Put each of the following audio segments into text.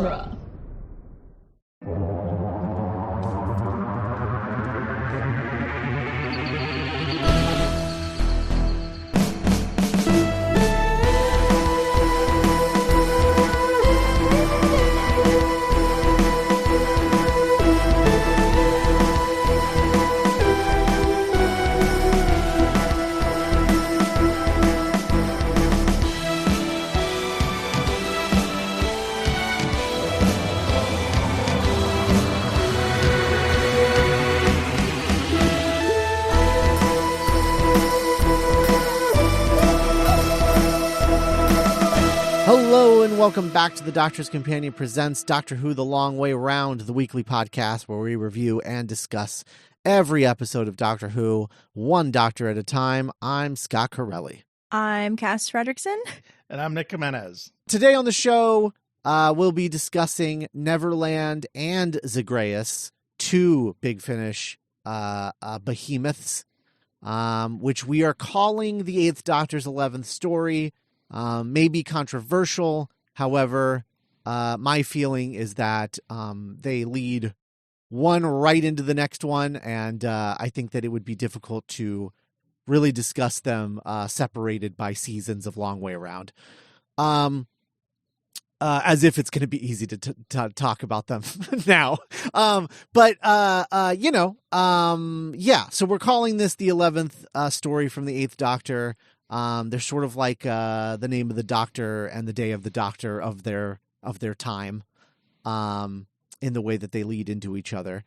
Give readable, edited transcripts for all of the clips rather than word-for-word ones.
genre. Hello and welcome back to the Doctor's Companion presents Doctor Who The Long Way Round, the weekly podcast where we review and discuss every episode of Doctor Who, one doctor at a time. I'm Scott Corelli. I'm Cass Fredrickson. And I'm Nick Jimenez. Today on the show, we'll be discussing Neverland and Zagreus, two Big Finish behemoths, which we are calling the Eighth Doctor's 11th story. May be controversial. However, my feeling is that they lead one right into the next one, and I think that it would be difficult to really discuss them separated by seasons of Long Way Around. As if it's going to be easy to talk about them now. So we're calling this the 11th story from the Eighth Doctor. They're sort of like the name of the Doctor and the day of the Doctor of their time, in the way that they lead into each other.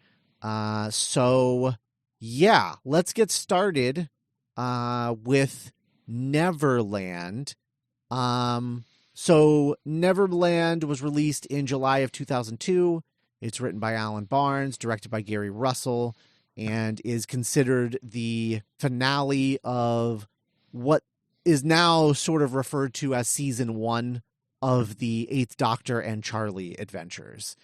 So let's get started with Neverland. So Neverland was released in July of 2002. It's written by Alan Barnes, directed by Gary Russell, and is considered the finale of what is now sort of referred to as season 1 of the Eighth Doctor and Charley adventures.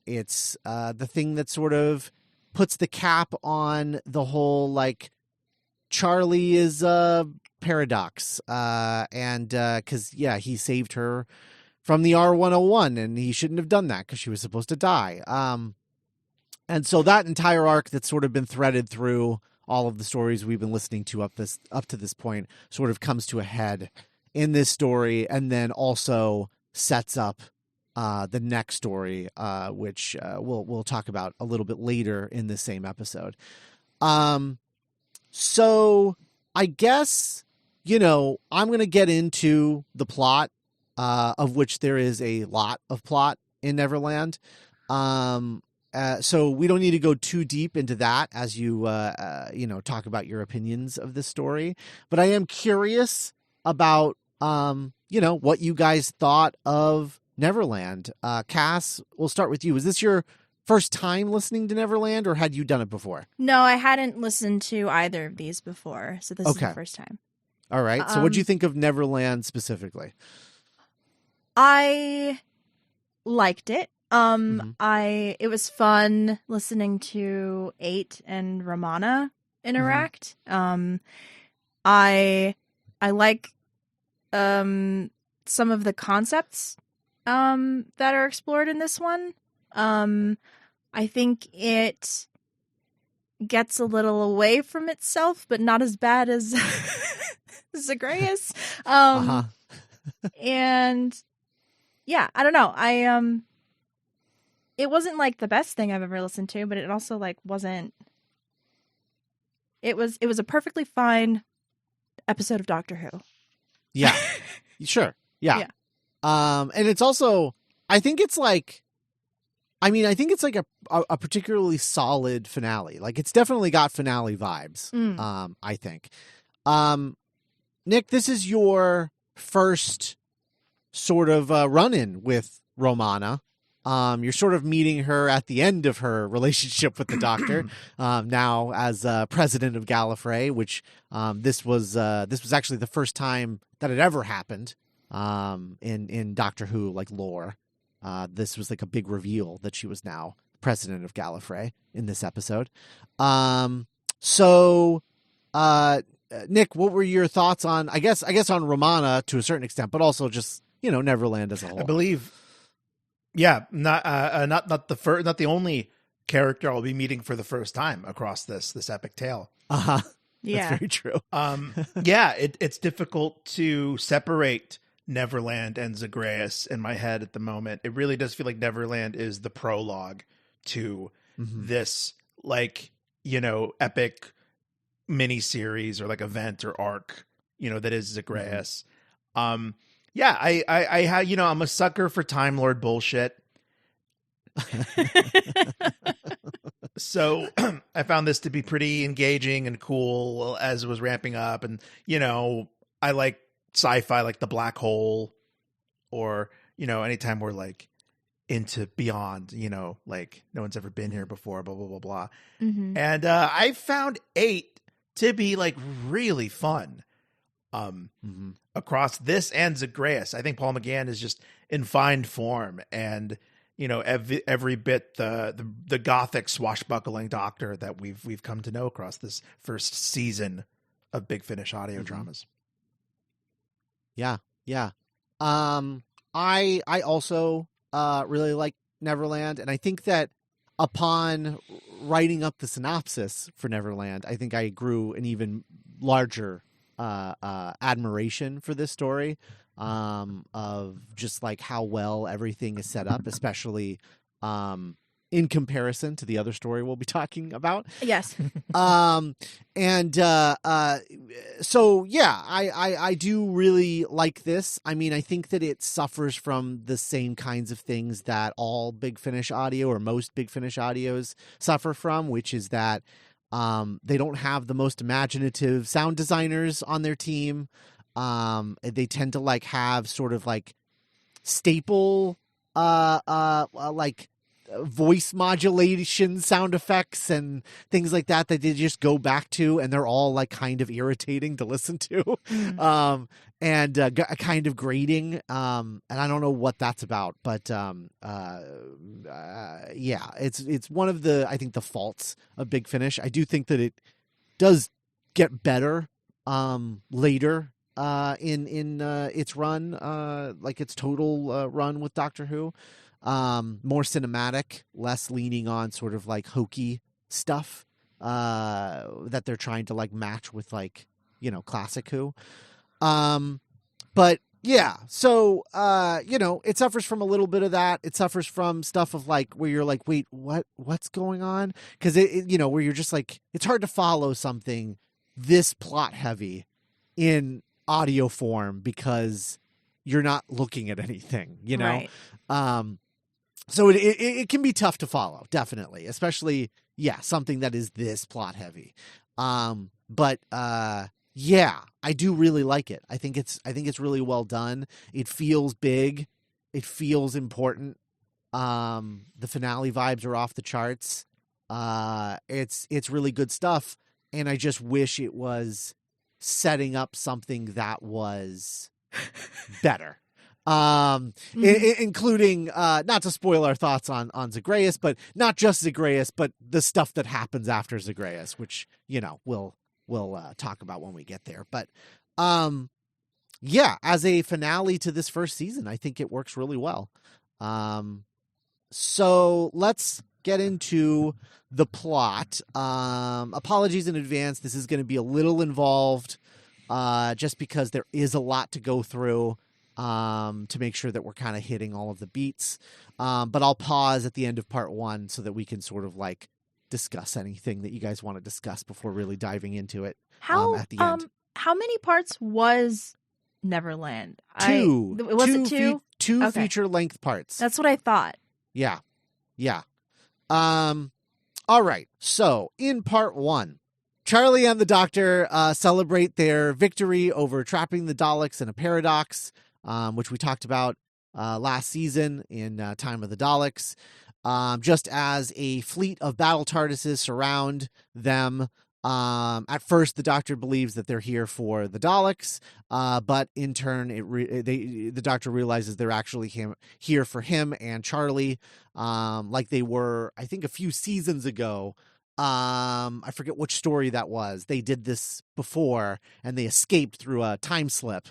It's the thing that sort of puts the cap on the whole, like, Charley is a paradox. Because he saved her from the R101, and he shouldn't have done that because she was supposed to die. And so that entire arc that's sort of been threaded through all of the stories we've been listening to up to this point sort of comes to a head in this story, and then also sets up the next story, which we'll talk about a little bit later in this same episode. So I guess, I'm going to get into the plot, of which there is a lot of plot in Neverland. So we don't need to go too deep into that as you talk about your opinions of this story. But I am curious about, what you guys thought of Neverland. Cass, we'll start with you. Is this your first time listening to Neverland, or had you done it before? No, I hadn't listened to either of these before, so this is the first time. All right. So what do you think of Neverland specifically? I liked it. It was fun listening to 8 and Romana interact. I like some of the concepts that are explored in this one. I think it gets a little away from itself, but not as bad as Zagreus. And yeah, I don't know. It wasn't like the best thing I've ever listened to, but it also wasn't. It was a perfectly fine episode of Doctor Who. Yeah, sure. Yeah. And it's also, I think it's like a particularly solid finale. Like, it's definitely got finale vibes. I think. Nick, this is your first sort of run-in with Romana. You're sort of meeting her at the end of her relationship with the Doctor, now as president of Gallifrey, which this was actually the first time that it ever happened in Doctor Who lore. This was like a big reveal that she was now president of Gallifrey in this episode. Nick, what were your thoughts on, I guess on Romana to a certain extent, but also just, Neverland as a whole? I believe Yeah, not the only character I'll be meeting for the first time across this epic tale. Uh-huh. Yeah. That's very true. Yeah, it's difficult to separate Neverland and Zagreus in my head at the moment. It really does feel like Neverland is the prologue to this, like, epic mini series or like event or arc, that is Zagreus. Yeah, I I'm a sucker for Time Lord bullshit. So I found this to be pretty engaging and cool as it was ramping up. And, I like sci-fi, like the black hole, or, anytime we're like into beyond, like no one's ever been here before, blah, blah, blah, blah. And I found 8 to be like really fun. Across this and Zagreus. I think Paul McGann is just in fine form, and every bit the gothic swashbuckling doctor that we've come to know across this first season of Big Finish audio dramas. Yeah. I also really like Neverland, and I think that upon writing up the synopsis for Neverland, I think I grew an even larger admiration for this story, of just like how well everything is set up, especially in comparison to the other story we'll be talking about. Yes. So yeah, I do really like this. I mean, I think that it suffers from the same kinds of things that all Big Finish audio, or most Big Finish audios, suffer from, which is that they don't have the most imaginative sound designers on their team. They tend to like have sort of like staple like voice modulation sound effects and things like that they just go back to, and they're all like kind of irritating to listen to. And kind of grating, and I don't know what that's about, but yeah, it's one of the, I think, the faults of Big Finish. I do think that it does get better later in its run, like its total run with Doctor Who. More cinematic, less leaning on sort of like hokey stuff that they're trying to like match with like, classic Who. But yeah, so, it suffers from a little bit of that. It suffers from stuff of like, where you're like, wait, what's going on? Cause where you're just like, it's hard to follow something this plot heavy in audio form because you're not looking at anything, Right. So it can be tough to follow, definitely, especially, something that is this plot heavy. But yeah, I do really like it. I think it's really well done. It feels big. It feels important. The finale vibes are off the charts. It's really good stuff. And I just wish it was setting up something that was better. Including, not to spoil our thoughts on Zagreus, but not just Zagreus, but the stuff that happens after Zagreus, which, we'll talk about when we get there. But, yeah, as a finale to this first season, I think it works really well. So let's get into the plot. Apologies in advance. This is going to be a little involved, just because there is a lot to go through, to make sure that we're kind of hitting all of the beats. But I'll pause at the end of part 1 so that we can sort of like discuss anything that you guys want to discuss before really diving into it. At the end. How many parts was Neverland? 2. Was it 2? Two Okay. feature length parts. That's what I thought. Yeah. All right. So in part 1, Charley and the Doctor celebrate their victory over trapping the Daleks in a paradox, which we talked about last season in Time of the Daleks. Just as a fleet of battle TARDISes surround them. At first, the Doctor believes that they're here for the Daleks, but in turn, the Doctor realizes they're actually here for him and Charley, like they were, I think, a few seasons ago. I forget which story that was. They did this before, and they escaped through a time slip.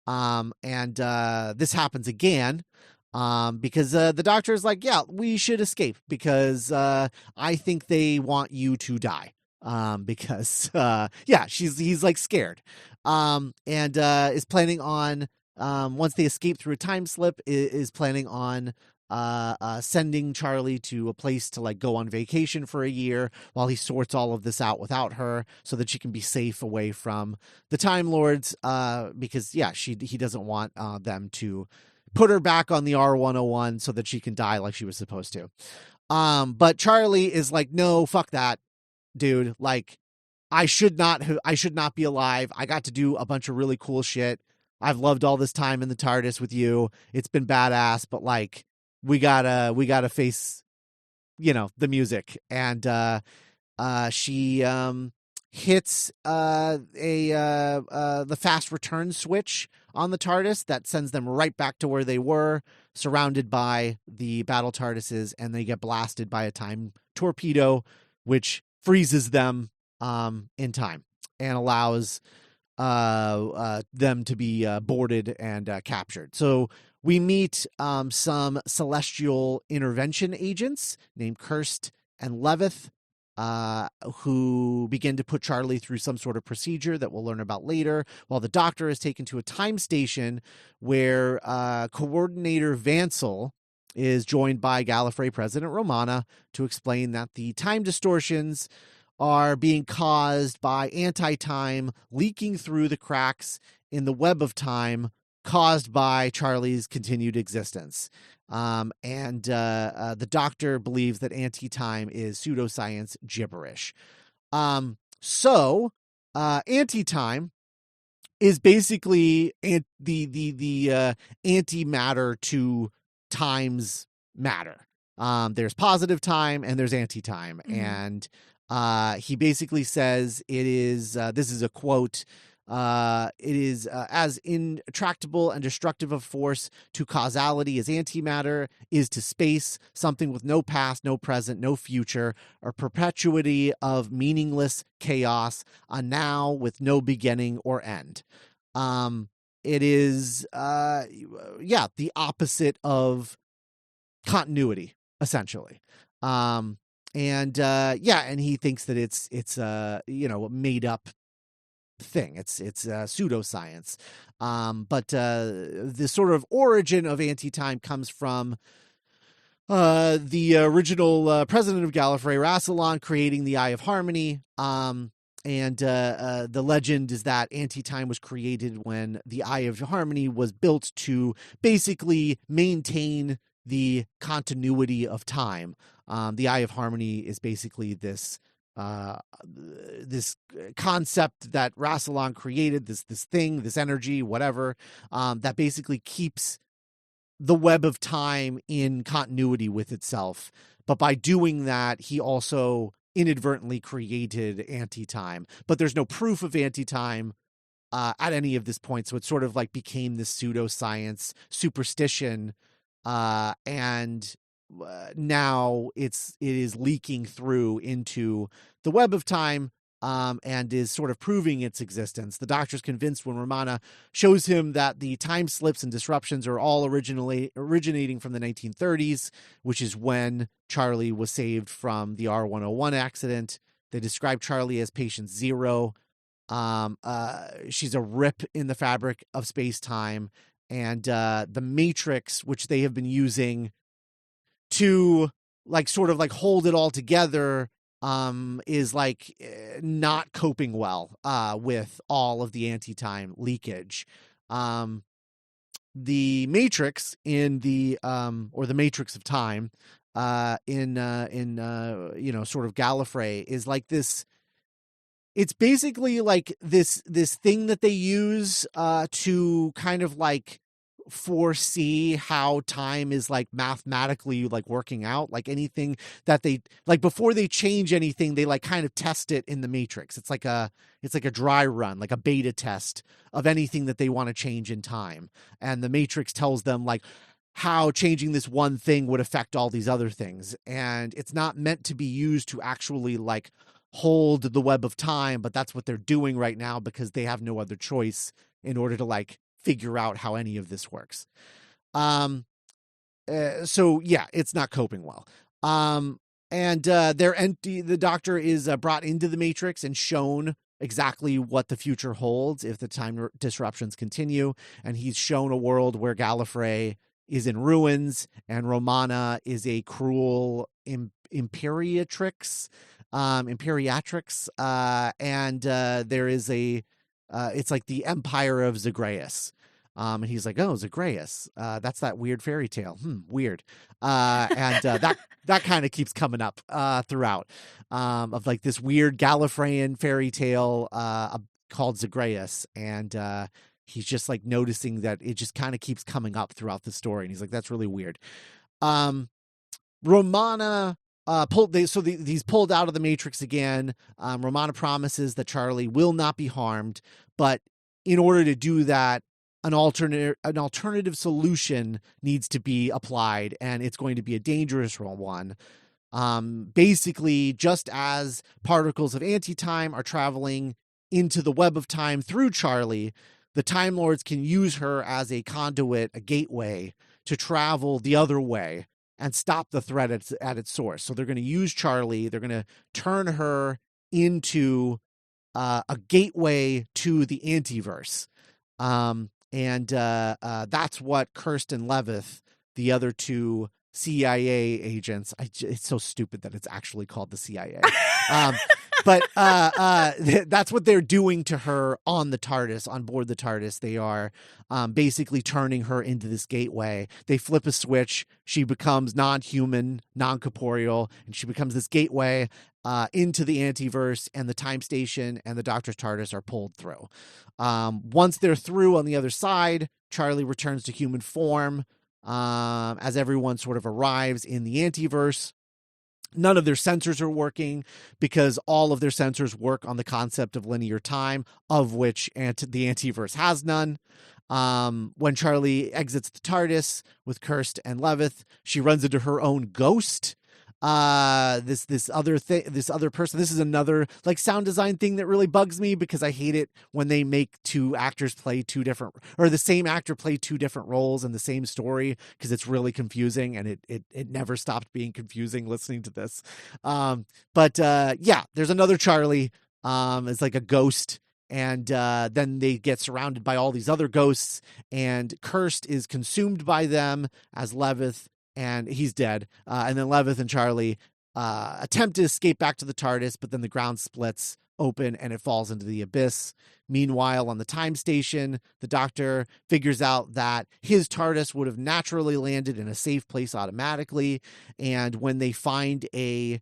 And this happens again. Because the doctor is like, yeah, we should escape because I think they want you to die. Because he's like scared. And is planning on once they escape through a time slip, is planning on sending Charley to a place to like go on vacation for a year while he sorts all of this out without her, so that she can be safe away from the Time Lords. Because he doesn't want them to put her back on the R101 so that she can die like she was supposed to. But Charley is like, no, fuck that, dude. Like, I should not be alive. I got to do a bunch of really cool shit. I've loved all this time in the TARDIS with you. It's been badass, but like, we gotta face, the music. And she hits the fast return switch on the TARDIS that sends them right back to where they were, surrounded by the battle TARDISes, and they get blasted by a time torpedo, which freezes them in time and allows them to be boarded and captured. So we meet some celestial intervention agents named Kirst and Levith, who begin to put Charley through some sort of procedure that we'll learn about later, while the doctor is taken to a time station where Coordinator Vansel is joined by Gallifrey President Romana to explain that the time distortions are being caused by anti-time leaking through the cracks in the web of time caused by Charley's continued existence. And the doctor believes that anti-time is pseudoscience gibberish. So anti-time is basically the antimatter to time's matter. There's positive time and there's anti-time. Mm-hmm. And he basically says it is, this is a quote, it is as intractable and destructive of force to causality as antimatter is to space, something with no past, no present, no future, a perpetuity of meaningless chaos, a now with no beginning or end. It is, the opposite of continuity, essentially. And he thinks that it's a made up thing. It's pseudoscience. But the sort of origin of anti-time comes from the original president of Gallifrey, Rassilon, creating the Eye of Harmony. And the legend is that anti-time was created when the Eye of Harmony was built to basically maintain the continuity of time. The Eye of Harmony is basically this concept that Rassilon created, this thing, this energy, whatever, that basically keeps the web of time in continuity with itself. But by doing that, he also inadvertently created anti-time. But there's no proof of anti-time at any of this point, so it sort of like became this pseudoscience superstition, and now it is leaking through into the web of time, and is sort of proving its existence. The doctor's convinced when Romana shows him that the time slips and disruptions are all originating from the 1930s, which is when Charley was saved from the R101 accident. They describe Charley as patient zero. She's a rip in the fabric of space-time, and the Matrix, which they have been using to like sort of like hold it all together, is like not coping well with all of the anti-time leakage. The Matrix in the or the Matrix of Time in sort of Gallifrey is like this. It's basically like this thing that they use to kind of like foresee how time is like mathematically like working out. Like anything that they like before they change anything, they like kind of test it in the Matrix. It's like a dry run, like a beta test of anything that they want to change in time. And the Matrix tells them like how changing this one thing would affect all these other things. And it's not meant to be used to actually like hold the web of time, but that's what they're doing right now because they have no other choice in order to like figure out how any of this works. So yeah, it's not coping well. And they're empty. The Doctor is brought into the Matrix and shown exactly what the future holds if the time disruptions continue. And he's shown a world where Gallifrey is in ruins and Romana is a cruel imperatrix. And there is it's like the Empire of Zagreus. And he's like, oh, Zagreus, that's that weird fairy tale. Weird. That kind of keeps coming up throughout, of like this weird Gallifreyan fairy tale called Zagreus. And he's just like noticing that it just kind of keeps coming up throughout the story. And he's like, that's really weird. Romana he's pulled out of the Matrix again. Romana promises that Charley will not be harmed, but in order to do that, an alternative solution needs to be applied, and it's going to be a dangerous one. Basically, just as particles of anti-time are traveling into the web of time through Charley, the Time Lords can use her as a conduit, a gateway, to travel the other way and stop the threat at its source. So they're going to use Charley. They're going to turn her into a gateway to the antiverse. And that's what Kirsten Levith, the other two CIA agents, it's so stupid that it's actually called the CIA. But that's what they're doing to her on the TARDIS, on board the TARDIS. They are basically turning her into this gateway. They flip a switch. She becomes non-human, non-corporeal, and she becomes this gateway into the antiverse, and the time station and the Doctor's TARDIS are pulled through. Once they're through on the other side, Charley returns to human form as everyone sort of arrives in the antiverse. None of their sensors are working because all of their sensors work on the concept of linear time, of which the antiverse has none. When Charley exits the TARDIS with Kirst and Levith, she runs into her own ghost. This other person. This is another like sound design thing that really bugs me because I hate it when they make two actors play two different, or the same actor play two different roles in the same story, because it's really confusing, and it never stopped being confusing listening to this. But there's another Charley. It's like a ghost. And then they get surrounded by all these other ghosts, and Kirst is consumed by them as Levith, and he's dead. And then Levith and Charley attempt to escape back to the TARDIS, but then the ground splits open and it falls into the abyss. Meanwhile, on the time station, the Doctor figures out that his TARDIS would have naturally landed in a safe place automatically. And when they find a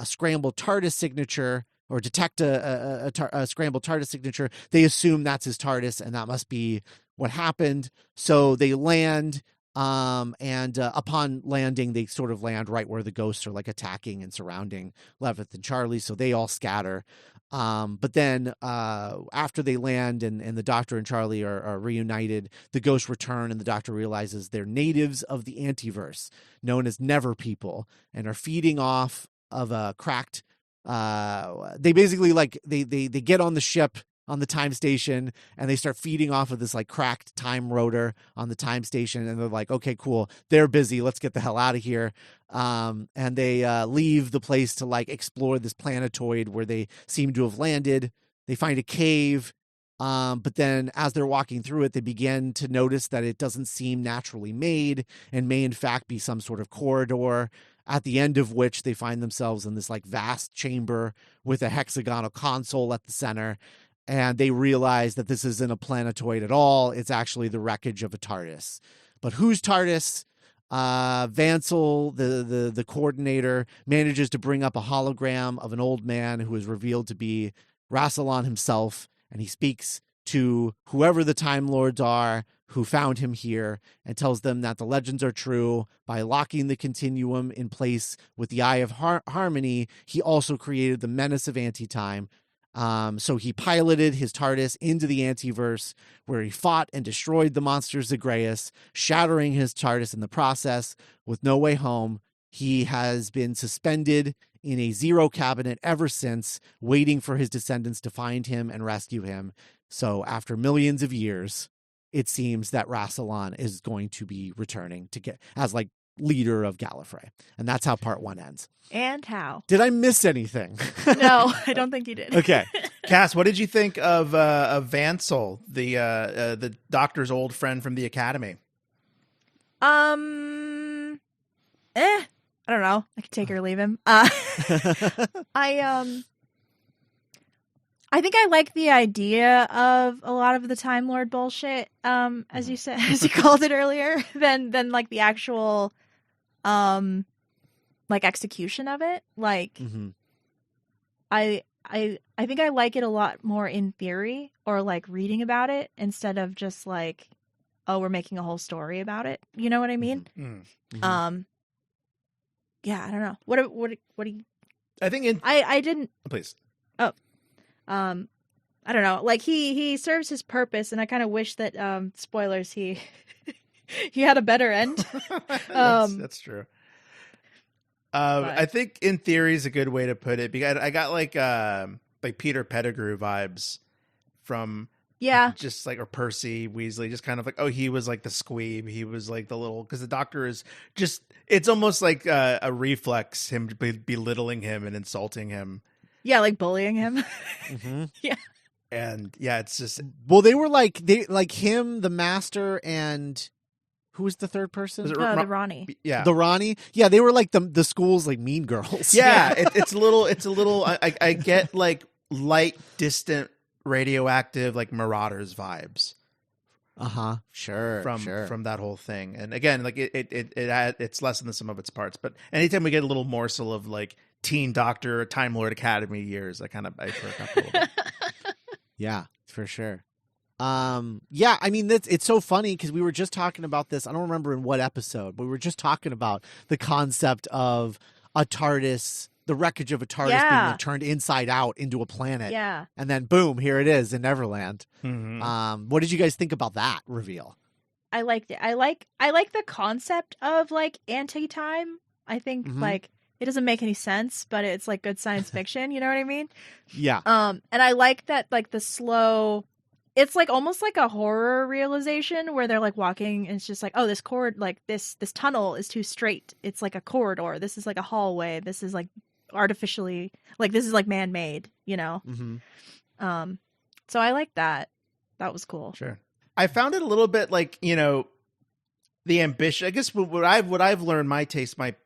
scrambled TARDIS signature, or detect a scrambled TARDIS signature, they assume that's his TARDIS, and that must be what happened. So they land, and upon landing, they sort of land right where the ghosts are like attacking and surrounding Levith and Charley, so they all scatter. But then after they land and the Doctor and Charley are reunited, the ghosts return, and the Doctor realizes they're natives of the antiverse, known as Never People, and are feeding off of a cracked they basically like they get on the ship on the time station, and they start feeding off of this like cracked time rotor on the time station, and they're like, okay, cool, they're busy, let's get the hell out of here. And they leave the place to like explore this planetoid where they seem to have landed. They find a cave, but then as they're walking through it, they begin to notice that it doesn't seem naturally made and may in fact be some sort of corridor, at the end of which they find themselves in this like vast chamber with a hexagonal console at the center. And they realize that this isn't a planetoid at all. It's actually the wreckage of a TARDIS. But whose TARDIS? Vansel, the coordinator, manages to bring up a hologram of an old man who is revealed to be Rassilon himself. And he speaks to whoever the Time Lords are who found him here, and tells them that the legends are true. By locking the continuum in place with the Eye of Harmony, he also created the menace of anti-time. So he piloted his TARDIS into the antiverse, where he fought and destroyed the monster Zagreus, shattering his TARDIS in the process. With no way home, he has been suspended in a zero cabinet ever since, waiting for his descendants to find him and rescue him. So after millions of years, it seems that Rassilon is going to be returning to get as like leader of Gallifrey. And that's how part 1 ends. And how? Did I miss anything? No, I don't think you did. Okay. Cass, what did you think of Vansel, the Doctor's old friend from the Academy? I don't know. I could take or leave him. I think I like the idea of a lot of the Time Lord bullshit, as you said, as you called it earlier, than like the actual, like execution of it. Like, I think I like it a lot more in theory or like reading about it instead of just like, oh, we're making a whole story about it. You know what I mean? Yeah, I don't know. What do you? I think I didn't. Please. I don't know. Like he serves his purpose, and I kind of wish that spoilers he had a better end. That's true. But I think in theory is a good way to put it, because I got like Peter Pettigrew vibes from just like, or Percy Weasley, just kind of like, oh, he was like the squeeb, he was like the little, because the Doctor is just, it's almost like a reflex, him belittling him and insulting him. Yeah, like bullying him. Yeah. And yeah, it's just, well, they were like him, the Master, and who was the third person? Was it The Ronnie. Yeah, the Ronnie. Yeah, they were like the school's like mean girls. Yeah, it's a little. I get like light, distant, radioactive, like Marauders vibes. Sure. From that whole thing. And again, like it's less than the sum of its parts. But anytime we get a little morsel of like Teen Doctor, Time Lord Academy years, I perk up a little bit. Yeah, for sure. Yeah, I mean, it's so funny because we were just talking about this. I don't remember in what episode, but we were just talking about the concept of a TARDIS, the wreckage of a TARDIS being like, turned inside out into a planet. Yeah. And then boom, here it is in Neverland. Mm-hmm. What did you guys think about that reveal? I liked it. I like the concept of like anti-time. I think like it doesn't make any sense, but it's like good science fiction. You know what I mean? Yeah. And I like that, like the slow. It's like almost like a horror realization where they're like walking and it's just like, oh, this this tunnel is too straight. It's like a corridor. This is like a hallway. This is like artificially, like this is like man-made, you know? So I like that. That was cool. Sure. I found it a little bit like, the ambition. I guess what I've learned, my taste might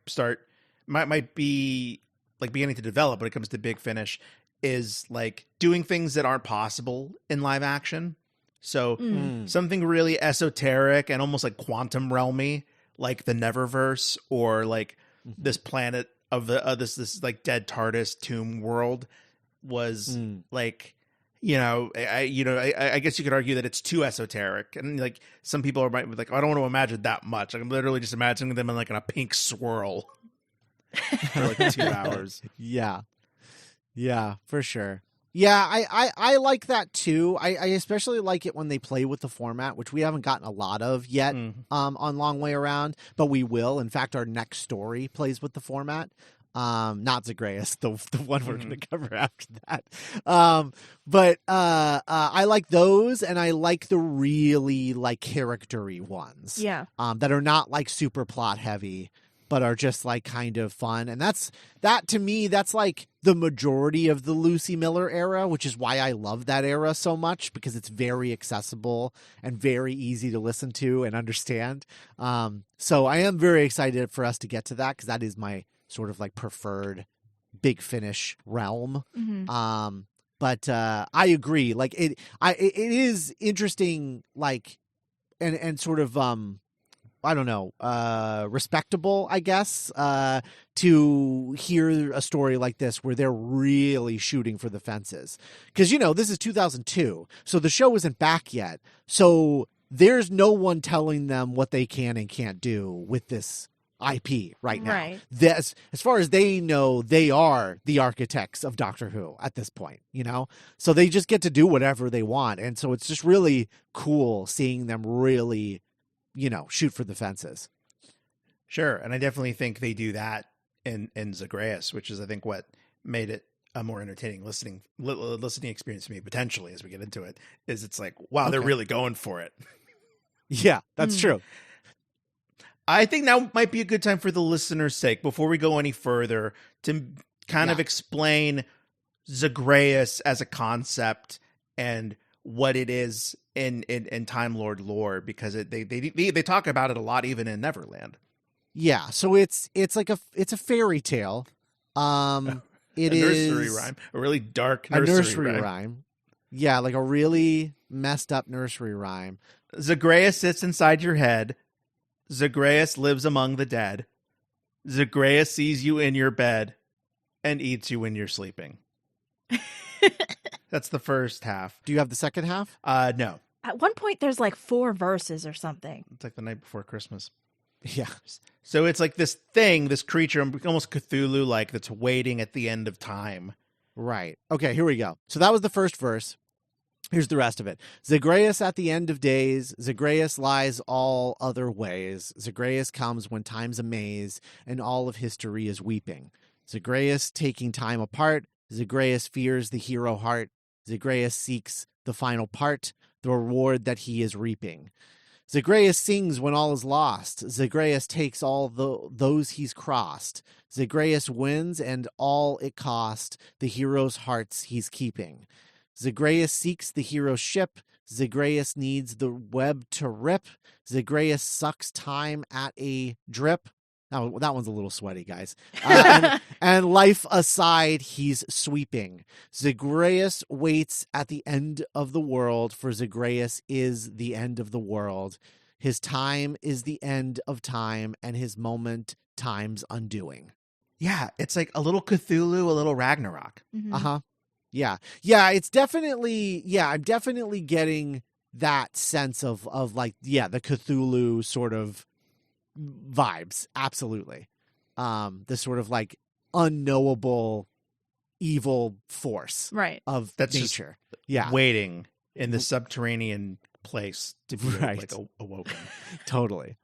be like beginning to develop when it comes to Big Finish, is like doing things that aren't possible in live action. So something really esoteric and almost like quantum realmy, like the Neververse, or like this planet of the this like dead TARDIS tomb world was like, I guess you could argue that it's too esoteric, and like some people might be like, oh, I don't want to imagine that much. Like, I'm literally just imagining them in like in a pink swirl for like 2 hours. Yeah, for sure. Yeah, I like that too. I especially like it when they play with the format, which we haven't gotten a lot of yet on Long Way Around, but we will. In fact, our next story plays with the format. Not Zagreus, the one we're going to cover after that. But I like those, and I like the really like character-y ones. Yeah. That are not like super plot heavy, but are just like kind of fun. And that to me, that's like the majority of the Lucy Miller era, which is why I love that era so much, because it's very accessible and very easy to listen to and understand. So I am very excited for us to get to that, because that is my sort of like preferred Big Finish realm. But I agree. Like it is interesting, like, and sort of, I don't know, respectable, I guess, to hear a story like this where they're really shooting for the fences. Because, this is 2002, so the show isn't back yet. So there's no one telling them what they can and can't do with this IP right now. Right. As far as they know, they are the architects of Doctor Who at this point, So they just get to do whatever they want. And so it's just really cool seeing them really shoot for the fences. Sure. And I definitely think they do that in Zagreus, which is, I think, what made it a more entertaining listening experience to me, potentially, as we get into it, is it's like, wow, they're really going for it. Yeah, that's true. I think now might be a good time for the listener's sake, before we go any further, to kind of explain Zagreus as a concept and what it is in Time Lord lore, because they talk about it a lot, even in Neverland. Yeah, so it's a fairy tale. It a is nursery rhyme, a really dark a nursery, nursery rhyme. Yeah, like a really messed up nursery rhyme. Zagreus sits inside your head. Zagreus lives among the dead. Zagreus sees you in your bed and eats you when you're sleeping. That's the first half. Do you have the second half? No. At one point, there's like 4 verses or something. It's like the night before Christmas. Yeah. So it's like this thing, this creature, almost Cthulhu-like, that's waiting at the end of time. Right. Okay, here we go. So that was the first verse. Here's the rest of it. Zagreus at the end of days, Zagreus lies all other ways. Zagreus comes when time's amaze, and all of history is weeping. Zagreus taking time apart, Zagreus fears the hero heart. Zagreus seeks the final part, the reward that he is reaping. Zagreus sings when all is lost. Zagreus takes all those he's crossed. Zagreus wins and all it cost, the hero's hearts he's keeping. Zagreus seeks the hero's ship. Zagreus needs the web to rip. Zagreus sucks time at a drip. Now, that one's a little sweaty, guys. And life aside, he's sweeping. Zagreus waits at the end of the world, for Zagreus is the end of the world. His time is the end of time, and his moment time's undoing. Yeah, it's like a little Cthulhu, a little Ragnarok. Mm-hmm. Uh-huh. Yeah. Yeah, it's definitely, I'm definitely getting that sense of like, the Cthulhu sort of vibes. Absolutely. The sort of like unknowable evil force of That's nature. Just waiting in the subterranean place to be like awoken. Totally.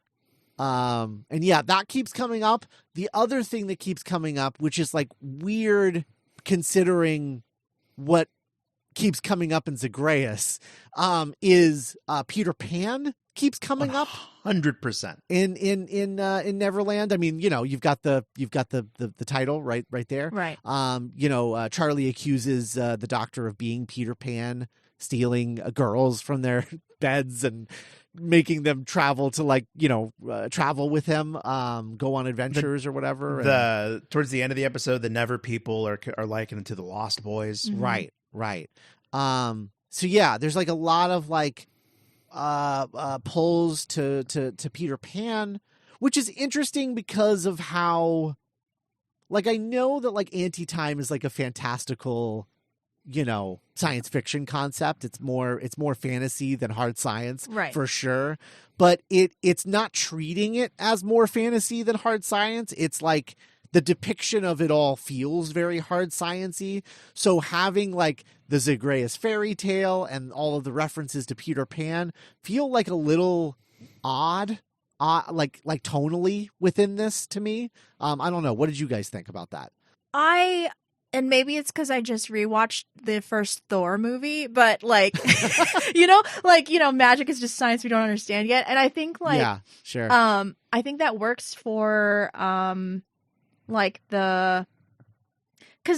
And that keeps coming up. The other thing that keeps coming up, which is like weird considering what keeps coming up in Zagreus, is Peter Pan keeps coming up 100% in Neverland. I mean, you've got the title right there. Right. Charley accuses the Doctor of being Peter Pan, stealing girls from their beds and making them travel to travel with him, go on adventures or whatever. Towards the end of the episode, the Never people are likened to the Lost Boys. Mm-hmm. Right. So there's like a lot of like pulls to Peter Pan, which is interesting because of how, like, I know that like anti-time is like a fantastical, science fiction concept. It's more fantasy than hard science, right, for sure. But it's not treating it as more fantasy than hard science. It's like the depiction of it all feels very hard sciencey. So having like the Zagreus fairy tale and all of the references to Peter Pan feel like a little odd, like tonally within this to me. I don't know. What did you guys think about that? And maybe it's because I just rewatched the first Thor movie, but like, magic is just science we don't understand yet. And I think yeah, sure. I think that works for, because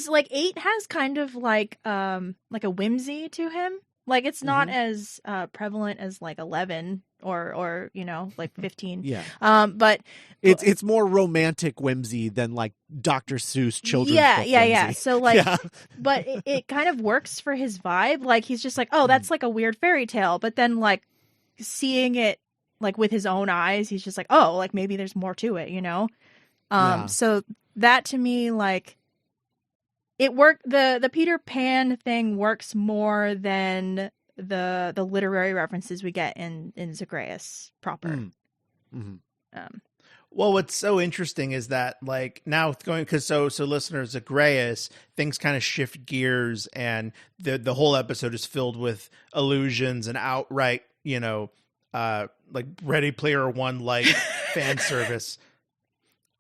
like 8 has kind of like a whimsy to him. Like it's not as prevalent as like 11 or 15. Yeah. But it's more romantic whimsy than like Dr. Seuss children's book whimsy. Yeah. So like, but it kind of works for his vibe. Like he's just like, oh, that's like a weird fairy tale. But then like seeing it like with his own eyes, he's just like, oh, like maybe there's more to it, So that to me, like, it worked. The Peter Pan thing works more than the literary references we get in Zagreus proper. Mm-hmm. Well, what's so interesting is that, like, now going, because so listeners, Zagreus, things kind of shift gears, and the whole episode is filled with allusions and outright, like Ready Player One like fan service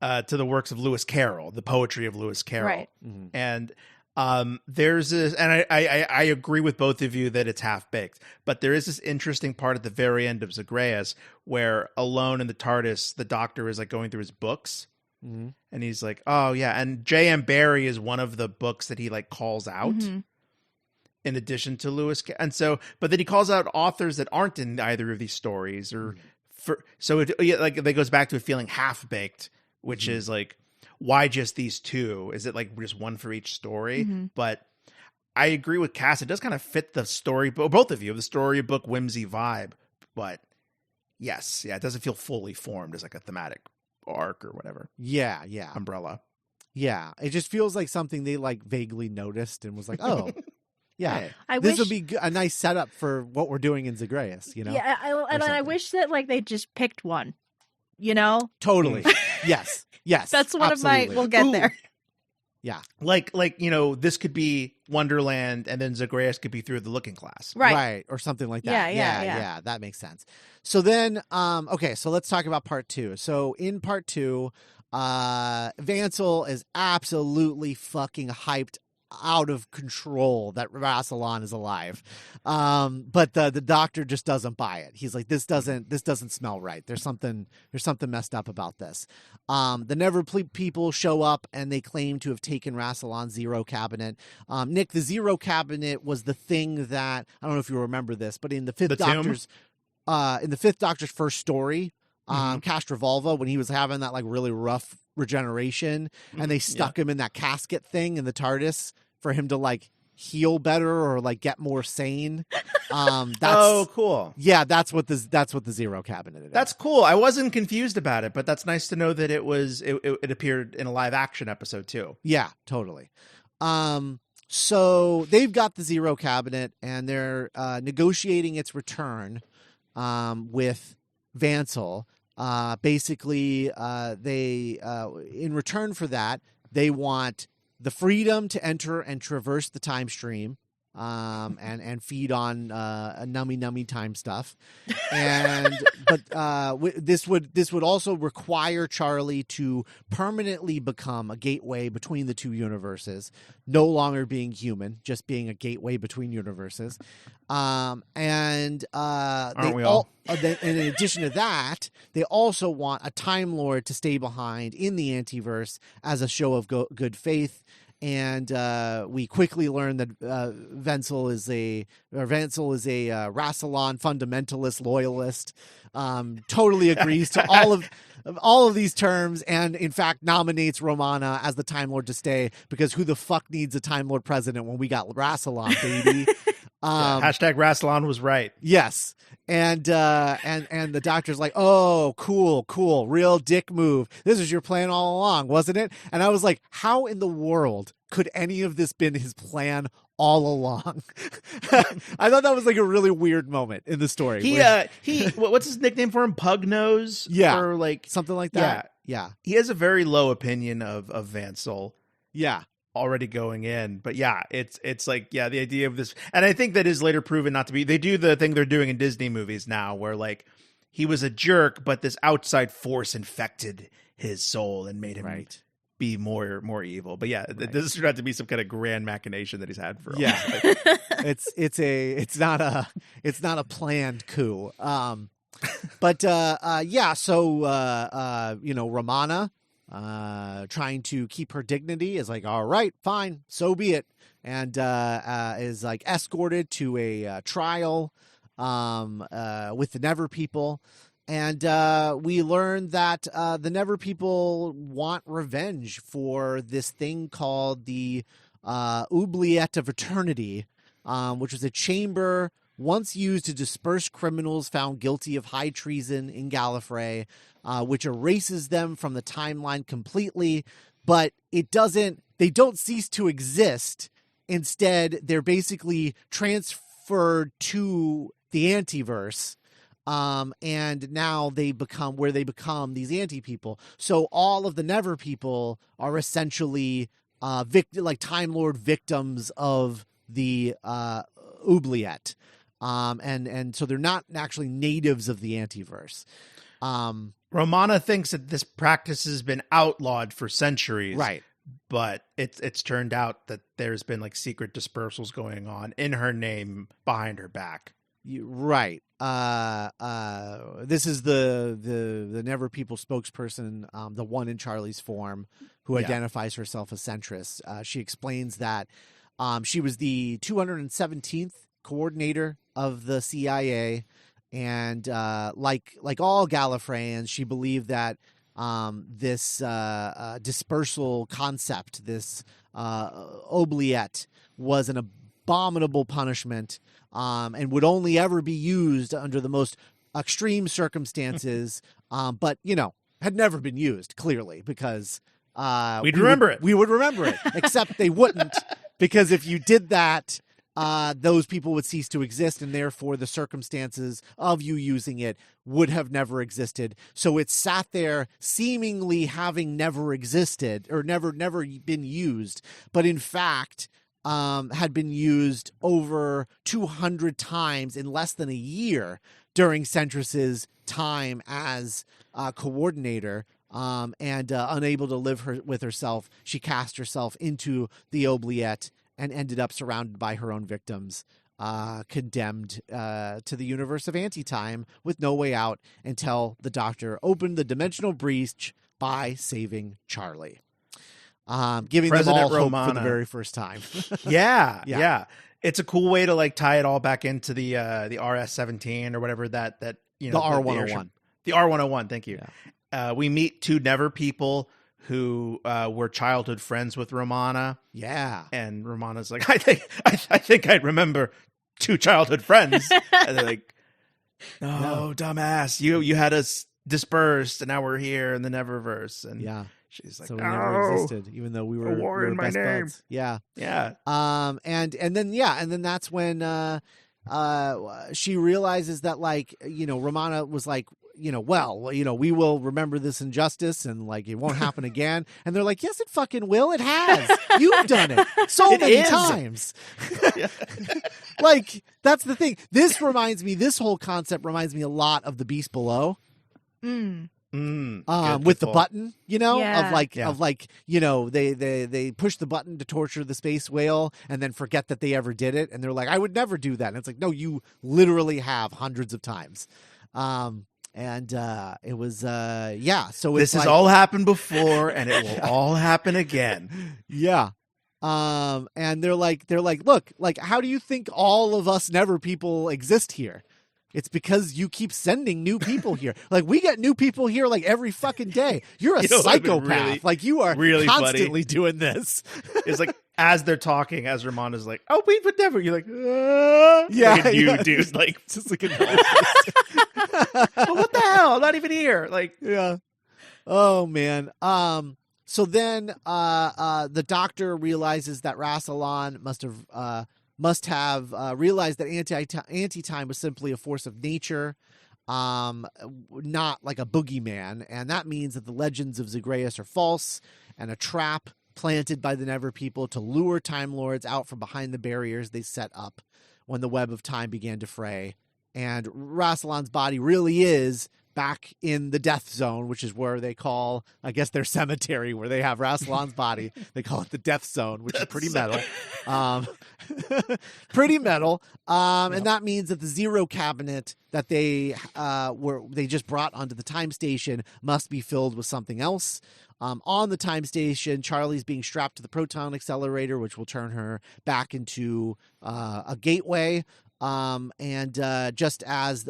to the works of Lewis Carroll, the poetry of Lewis Carroll. Right. Mm-hmm. And There's this, and I agree with both of you that it's half baked, but there is this interesting part at the very end of Zagreus where alone in the TARDIS, the Doctor is like going through his books, and he's like, "Oh yeah," and J.M. Barrie is one of the books that he like calls out. In addition to Lewis, and so, but then he calls out authors that aren't in either of these stories, or so it goes back to it feeling half baked, which is like, why just these two? Is it like just one for each story? But I agree with Cass. It does kind of fit the story, both of you, the storybook whimsy vibe. But yes, it doesn't feel fully formed as like a thematic arc or whatever. Yeah. Umbrella. Yeah. It just feels like something they like vaguely noticed and was like, oh, yeah, I this would wish- be a nice setup for what we're doing in Zagreus, you know? Yeah, I something. wish that like they just picked one, you know? Totally. Yes. That's one absolutely. of my, we'll get there. Yeah. Like, this could be Wonderland and then Zagreus could be Through the Looking Glass. Right. Or something like that. Yeah. That makes sense. So then, okay, so let's talk about part 2. So in part 2, Vansel is absolutely fucking hyped out of control that Rassilon is alive. But the Doctor just doesn't buy it. He's like, this doesn't smell right. There's something messed up about this. The Never people show up and they claim to have taken Rassilon's Zero Cabinet. Nick, the Zero Cabinet was the thing that, I don't know if you remember this, but in the Fifth Doctor's first story, Castrovalva, when he was having that like really rough regeneration and they stuck him in that casket thing in the TARDIS for him to like heal better or like get more sane. That's cool. Yeah, that's what the Zero Cabinet is. That's cool. I wasn't confused about it, but that's nice to know that it appeared in a live action episode too. Yeah, totally. So they've got the Zero Cabinet and they're negotiating its return with Vansel. Basically, they in return for that, they want the freedom to enter and traverse the time stream, and feed on nummy time stuff, but this would also require Charley to permanently become a gateway between the two universes, no longer being human, just being a gateway between universes, and in addition to that, they also want a Time Lord to stay behind in the Antiverse as a show of good faith. And we quickly learn that Vansel is a Rassilon fundamentalist loyalist. Totally agrees to all of these terms, and in fact nominates Romana as the Time Lord to stay, because who the fuck needs a Time Lord president when we got Rassilon, baby? Hashtag Rassilon was right. Yes. And the Doctor's like, oh, cool, real dick move. This was your plan all along, wasn't it? And I was like, how in the world could any of this been his plan all along? I thought that was like a really weird moment in the story. What's his nickname for him? Pug Nose? Yeah. Or like something like that. Yeah. He has a very low opinion of Vansel. Yeah. Already going in, but yeah, it's like, the idea of this, and I think that is later proven not to be. They do the thing they're doing in Disney movies now, where like he was a jerk, but this outside force infected his soul and made him be more evil. But this turned out to be some kind of grand machination that he's had for. It's not a planned coup. So Romana, trying to keep her dignity, is like, all right, fine, so be it, and is like escorted to a trial with the Never people, and we learn that the Never people want revenge for this thing called the Oubliette of Eternity, which was a chamber once used to disperse criminals found guilty of high treason in Gallifrey, which erases them from the timeline completely, but they don't cease to exist. Instead, they're basically transferred to the Antiverse, and now they become these anti-people. So all of the Never people are essentially like Time Lord victims of the Oubliette. And so they're not actually natives of the Antiverse. Romana thinks that this practice has been outlawed for centuries. Right. but it's turned out that there's been like secret dispersals going on in her name behind her back. Right. This is the Never People spokesperson, the one in Charlie's form, who identifies herself as Centris. She explains that she was the 217th coordinator of the CIA, and like all Gallifreyans, she believed that this dispersal concept, this oubliette, was an abominable punishment, and would only ever be used under the most extreme circumstances, but had never been used, clearly, because we would remember it, except they wouldn't, because if you did that, those people would cease to exist, and therefore the circumstances of you using it would have never existed. So it sat there seemingly having never existed, or never been used, but in fact had been used over 200 times in less than a year during Centris's time as coordinator. And unable to live with herself, she cast herself into the oubliette and ended up surrounded by her own victims, condemned to the universe of anti-time with no way out until the Doctor opened the dimensional breach by saving Charley. Giving President them all Romana. hope for the very first time. Yeah. It's a cool way to like tie it all back into the RS-17 or whatever that the R101. The R101, thank you. Yeah. We meet two Never people who were childhood friends with Romana. Yeah. And Romana's like, I think I'd remember two childhood friends. And they're like, no, dumbass, you had us dispersed, and now we're here in the Neververse. And she's like, so we never existed, even though we were in my best name. buds. Yeah. And then that's when she realizes that, like, Romana was like, we will remember this injustice, and like it won't happen again. And they're like, yes, it fucking will. It has. You've done it so many times. Like, that's the thing. This whole concept reminds me a lot of The Beast Below. With the button, they push the button to torture the space whale and then forget that they ever did it, and they're like, I would never do that. And it's like, no, you literally have hundreds of times. And it was so it's this has all happened before, and it will all happen again. Yeah. And they're like, look, like, how do you think all of us Never people exist here? It's because you keep sending new people here. Like, we get new people here like every fucking day. You're a psychopath. Like, you are really constantly doing this. It's like, as they're talking, as Romana's like, oh, we would never. You're like, dude, like, just like a well, what the hell? I'm not even here. Like, yeah. Oh man. So then, the Doctor realizes that Rassilon must have realized that anti-time was simply a force of nature, not like a boogeyman, and that means that the legends of Zagreus are false and a trap planted by the Never people to lure Time Lords out from behind the barriers they set up when the web of time began to fray. And Rassilon's body really is back in the death zone, which is where they call, I guess, their cemetery where they have Rassilon's body. They call it the death zone, which is pretty metal. Pretty metal. And that means that the Zero cabinet that they just brought onto the time station must be filled with something else. On the time station, Charlie's being strapped to the proton accelerator, which will turn her back into a gateway. And just as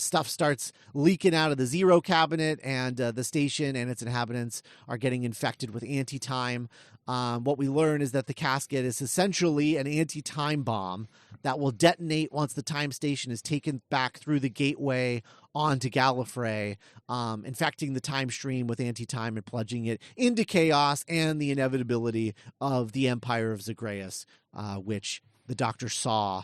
stuff starts leaking out of the Zero cabinet, and the station and its inhabitants are getting infected with anti-time, what we learn is that the casket is essentially an anti-time bomb that will detonate once the time station is taken back through the gateway onto Gallifrey, infecting the time stream with anti-time and plunging it into chaos and the inevitability of the Empire of Zagreus, which the Doctor saw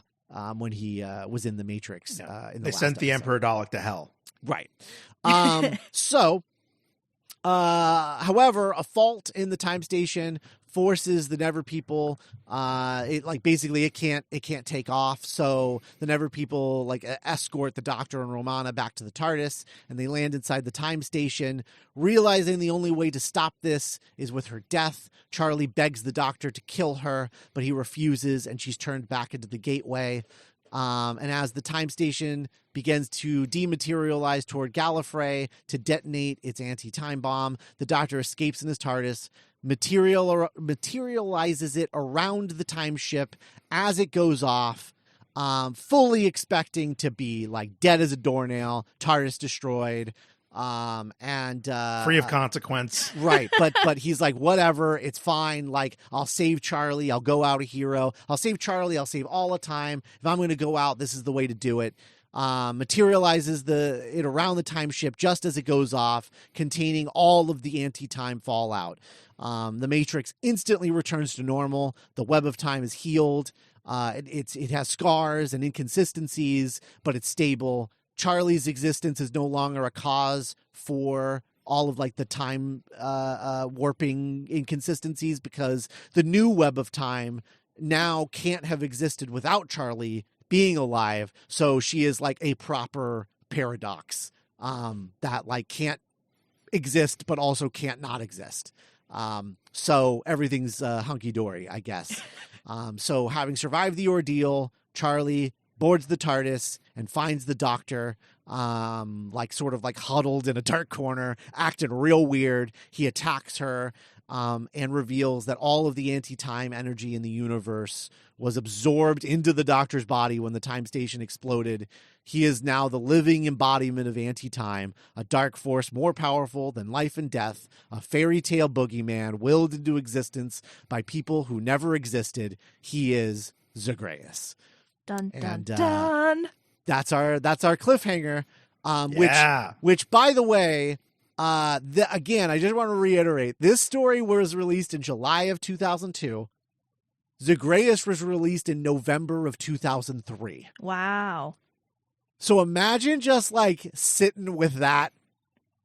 when he was in the Matrix. They sent the Emperor Dalek to hell. Right. So However, a fault in the time station forces the Never people. It can't take off. So the Never people escort the Doctor and Romana back to the TARDIS, and they land inside the time station, realizing the only way to stop this is with her death. Charley begs the Doctor to kill her, but he refuses, and she's turned back into the gateway. And as the time station begins to dematerialize toward Gallifrey to detonate its anti-time bomb, the Doctor escapes in his TARDIS, materializes it around the time ship as it goes off, fully expecting to be dead as a doornail, TARDIS destroyed, and free of consequence. Right. But he's like, whatever, it's fine. I'll save Charley. I'll go out a hero. I'll save Charley. I'll save all the time. If I'm going to go out, this is the way to do it. Materializes it around the time ship just as it goes off, containing all of the anti-time fallout. The Matrix instantly returns to normal. The web of time is healed. It has scars and inconsistencies, but it's stable. Charley's existence is no longer a cause for all of the time warping inconsistencies, because the new web of time now can't have existed without Charley being alive. So she is a proper paradox that can't exist but also can't not exist. So everything's hunky-dory, I guess. So having survived the ordeal, Charley boards the TARDIS and finds the Doctor huddled in a dark corner, acting real weird. He attacks her and reveals that all of the anti-time energy in the universe was absorbed into the Doctor's body when the time station exploded. He is now the living embodiment of anti-time, a dark force more powerful than life and death, a fairy tale boogeyman willed into existence by people who never existed. He is Zagreus. Dun, dun, And, dun. That's our cliffhanger. Which by the way, again, I just want to reiterate, this story was released in July of 2002. Zagreus was released in November of 2003. Wow. So imagine just sitting with that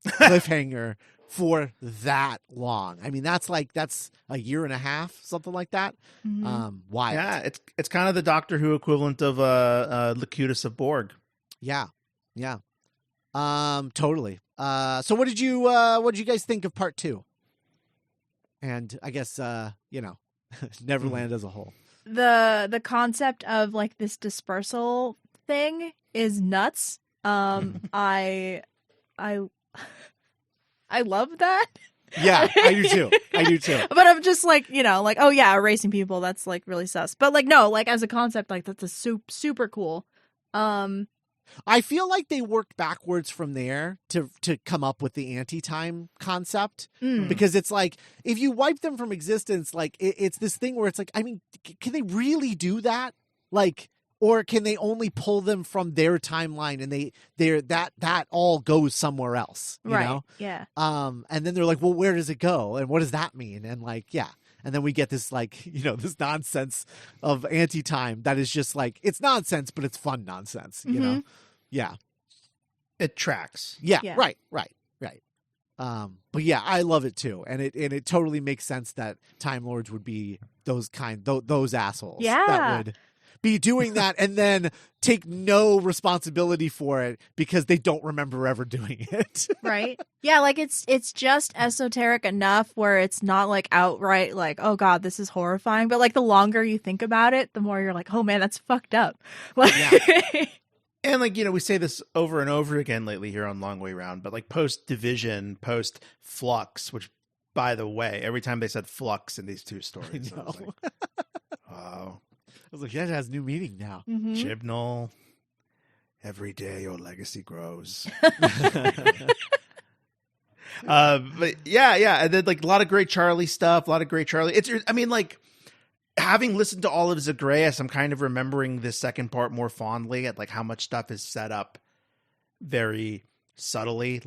cliffhanger for that long. I mean, that's a year and a half, something like that. Mm-hmm. Wild. Yeah, it's kind of the Doctor Who equivalent of Locutus of Borg. Yeah. Totally. So what did you guys think of part 2? And I guess Neverland as a whole. The concept of this dispersal thing is nuts. I love that. Yeah, I do too. But I'm just oh yeah, erasing people, that's really sus. But no, as a concept, that's a super cool. I feel like they worked backwards from there to come up with the anti-time concept, because it's if you wipe them from existence, it's this thing where it's I mean, can they really do that? Or can they only pull them from their timeline and that all goes somewhere else, you know? Yeah. And then they're well, where does it go? And what does that mean? And yeah. And then we get this this nonsense of anti-time that is just it's nonsense, but it's fun nonsense, you know? Yeah. It tracks. Yeah. Yeah. Right. But yeah, I love it too. And it totally makes sense that Time Lords would be those assholes. Yeah. That would be doing that and then take no responsibility for it because they don't remember ever doing it. Right. Yeah, it's just esoteric enough where it's not outright oh god, this is horrifying, but the longer you think about it, the more you're oh man, that's fucked up. Yeah. And we say this over and over again lately here on Long Way Round, but post Division, post Flux, which by the way, every time they said Flux in these two stories, I was wow. I was that has new meaning now. Mm-hmm. Chibnall, every day your legacy grows. But yeah. And then a lot of great Charley stuff, having listened to all of Zagreus, I'm kind of remembering this second part more fondly at how much stuff is set up very subtly.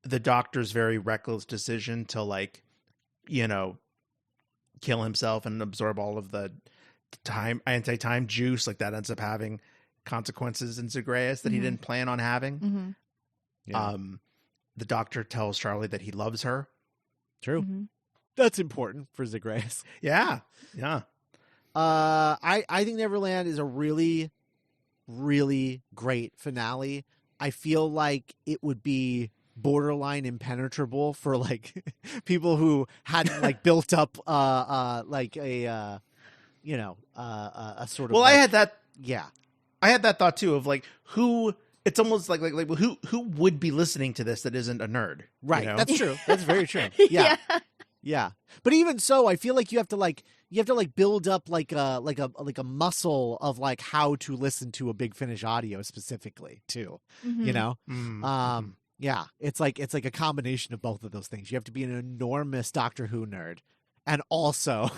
The Doctor's very reckless decision to kill himself and absorb all of the anti-time juice, that ends up having consequences in Zagreus that he didn't plan on having. Mm-hmm. Yeah. the Doctor tells Charley that he loves her. True. Mm-hmm. That's important for Zagreus. Yeah. I think Neverland is a really, really great finale. I feel like it would be borderline impenetrable for like people who hadn't like built up like a a sort of. Well, like, I had that. Yeah. I had that thought too of like who. It's almost like who would be listening to this that isn't a nerd, Right. You know? That's true. That's very true. Yeah. Yeah. But even so, I feel like you have to build up like a muscle of like how to listen to a Big Finish audio specifically too. Mm-hmm. You know? Mm-hmm. Yeah. It's like a combination of both of those things. You have to be an enormous Doctor Who nerd and also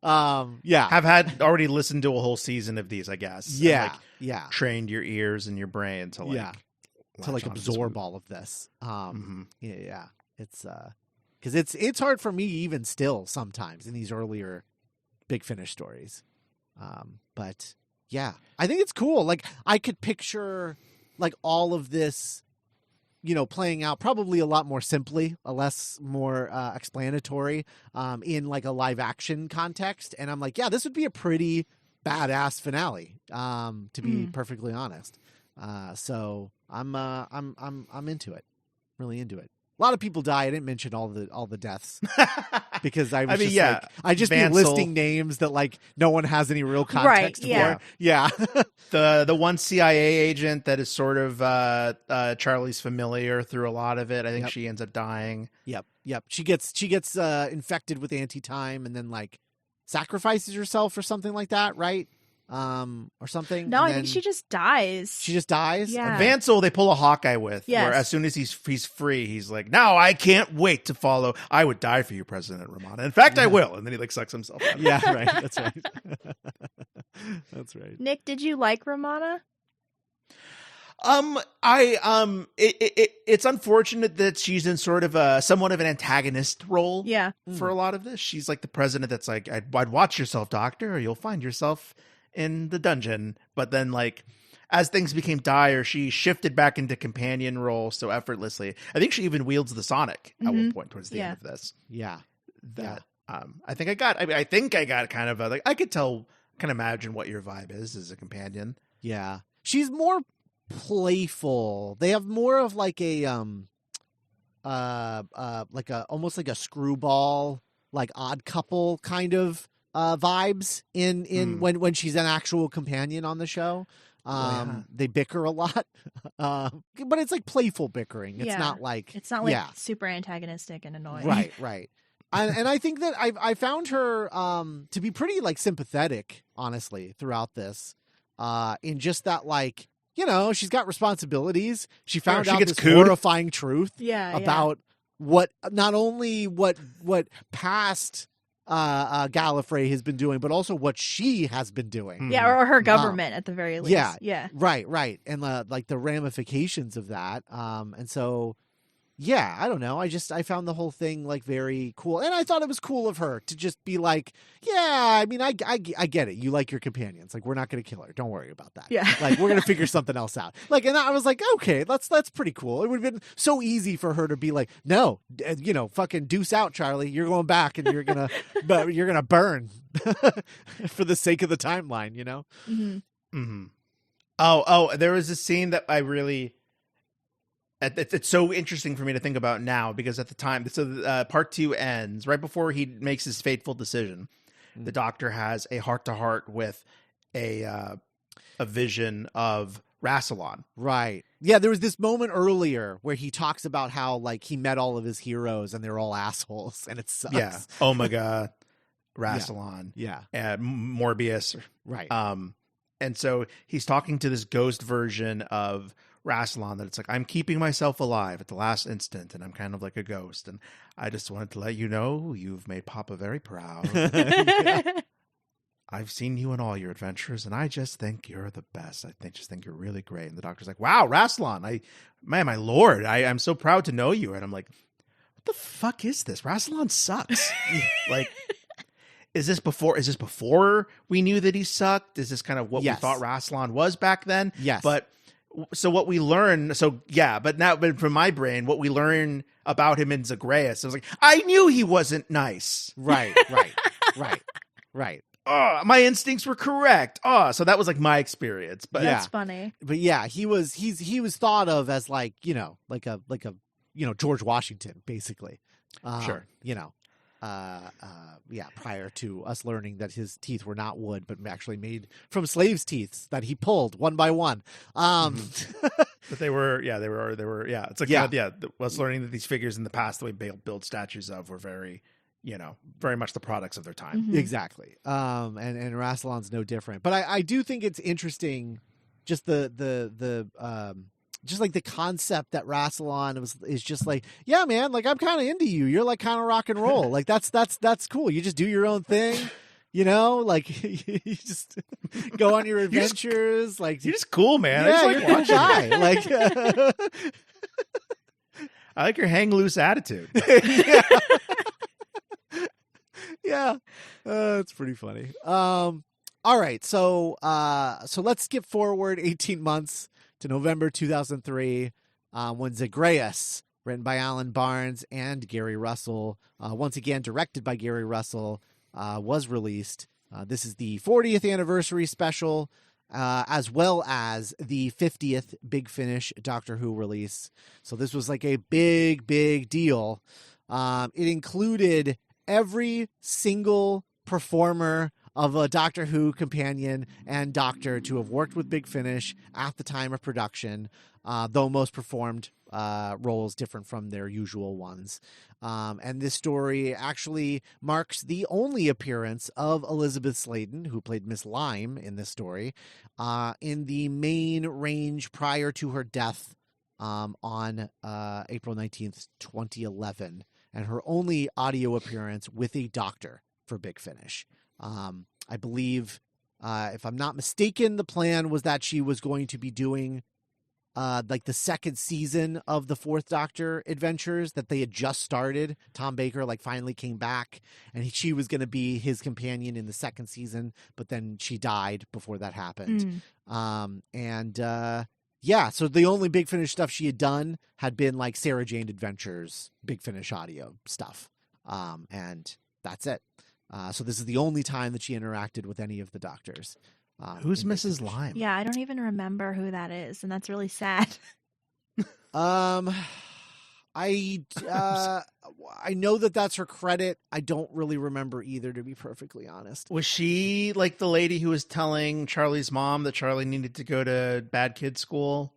have had already listened to a whole season of these, I guess. Yeah. And, like, trained your ears and your brain to like absorb all of this. Yeah. It's because it's hard for me even still sometimes in these earlier Big Finish stories. But yeah, I think it's cool. Like I could picture like all of this, playing out probably a lot more simply, more explanatory, in like a live action context. And I'm like, yeah, this would be a pretty badass finale, to be perfectly honest. So I'm into it, really into it. A lot of people die. I didn't mention all the deaths because I was I just be listing names that like no one has any real context for. Yeah. The one CIA agent that is sort of Charlie's familiar through a lot of it. I think she ends up dying. Yep. She gets infected with anti-time and then like sacrifices herself or something like that, right? Or something. No, I think she just dies. She just dies? Yeah. Vansel, they pull a Hawkeye with, yes. where as soon as he's free, he's like, now I can't wait to follow. I would die for you, President Romana. In fact, I will. And then he like sucks himself out. Yeah, right. That's right. That's right. Nick, did you like Romana? It's unfortunate that she's in sort of somewhat of an antagonist role. Yeah. For a lot of this. She's like the president that's like, I'd watch yourself, Doctor, or you'll find yourself in the dungeon. But then like as things became dire, she shifted back into companion role so effortlessly. I think she even wields the Sonic at one point towards the end of this. Yeah. I think I got kind of like I can imagine what your vibe is as a companion. Yeah. She's more playful. They have more of like a almost like a screwball, like Odd Couple kind of vibes in when she's an actual companion on the show. They bicker a lot, but it's like playful bickering. It's not like super antagonistic and annoying. Right. And I think that I found her to be pretty like sympathetic, honestly, throughout this. In just that, like, she's got responsibilities. She found out this horrifying truth about what not only what past Gallifrey has been doing, but also what she has been doing. Yeah, or her government at the very least. Yeah. Right. And like the ramifications of that. And so, yeah, I don't know. I found the whole thing like very cool. And I thought it was cool of her to just be like, yeah, I mean, I get it. You like your companions. Like, we're not going to kill her. Don't worry about that. Yeah. Like, we're going to figure something else out. Like, and I was like, okay, that's pretty cool. It would have been so easy for her to be like, no, fucking deuce out, Charlie. You're going back and you're going to burn for the sake of the timeline, Mm-hmm. Mm-hmm. Oh, there was a scene that I really... It's so interesting for me to think about now because at the time, so part 2 ends right before he makes his fateful decision. The Doctor has a heart-to-heart with a vision of Rassilon. Right. Yeah, there was this moment earlier where he talks about how like he met all of his heroes and they're all assholes and it sucks. Yeah. Omega, Rassilon. Yeah. And Morbius. Right. And so he's talking to this ghost version of Rassilon that it's like, I'm keeping myself alive at the last instant and I'm kind of like a ghost. And I just wanted to let you know you've made Papa very proud. I've seen you in all your adventures and I just think you're the best. I just think you're really great. And the Doctor's like, wow, Rassilon, my lord, I'm so proud to know you. And I'm like, what the fuck is this? Rassilon sucks. Like, Is this before we knew that he sucked? Is this kind of what we thought Rassilon was back then? Yes. But So what we learn, but from my brain, what we learn about him in Zagreus, I was like, I knew he wasn't nice. Right. Oh, my instincts were correct. Oh, so that was like my experience. But That's funny. But yeah, he was thought of as like a George Washington, basically. Sure. Prior to us learning that his teeth were not wood, but actually made from slaves' teeth that he pulled one by one. But they were. It's like, us learning that these figures in the past, the way they build statues of, were very, very much the products of their time. Mm-hmm. Exactly. And Rassilon's no different. But I do think it's interesting, just the just like the concept that Rassilon is just like, yeah, man, like I'm kind of into you. You're like kind of rock and roll. Like that's cool. You just do your own thing, like you just go on your adventures. Like you're just cool, man. Yeah, I you're a cool guy. Like I like your hang loose attitude. Yeah. It's pretty funny. All right. So let's skip forward 18 months to November 2003, when Zagreus, written by Alan Barnes and Gary Russell, once again directed by Gary Russell, was released. This is the 40th anniversary special, as well as the 50th Big Finish Doctor Who release. So this was like a big, big deal. It included every single performer of a Doctor Who companion and doctor to have worked with Big Finish at the time of production, though most performed roles different from their usual ones. And this story actually marks the only appearance of Elizabeth Sladen, who played Miss Lime in this story, in the main range prior to her death on April 19th, 2011, and her only audio appearance with a doctor for Big Finish. I believe, if I'm not mistaken, the plan was that she was going to be doing like the second season of the Fourth Doctor adventures that they had just started. Tom Baker finally came back, and she was going to be his companion in the second season, but then she died before that happened. So the only Big Finish stuff she had done had been like Sarah Jane Adventures, Big Finish audio stuff. And that's it. So this is the only time that she interacted with any of the doctors. Who's Mrs. Lime? Yeah, I don't even remember who that is, and that's really sad. I know that that's her credit. I don't really remember either, to be perfectly honest. Was she like the lady who was telling Charlie's mom that Charlie needed to go to bad kid school?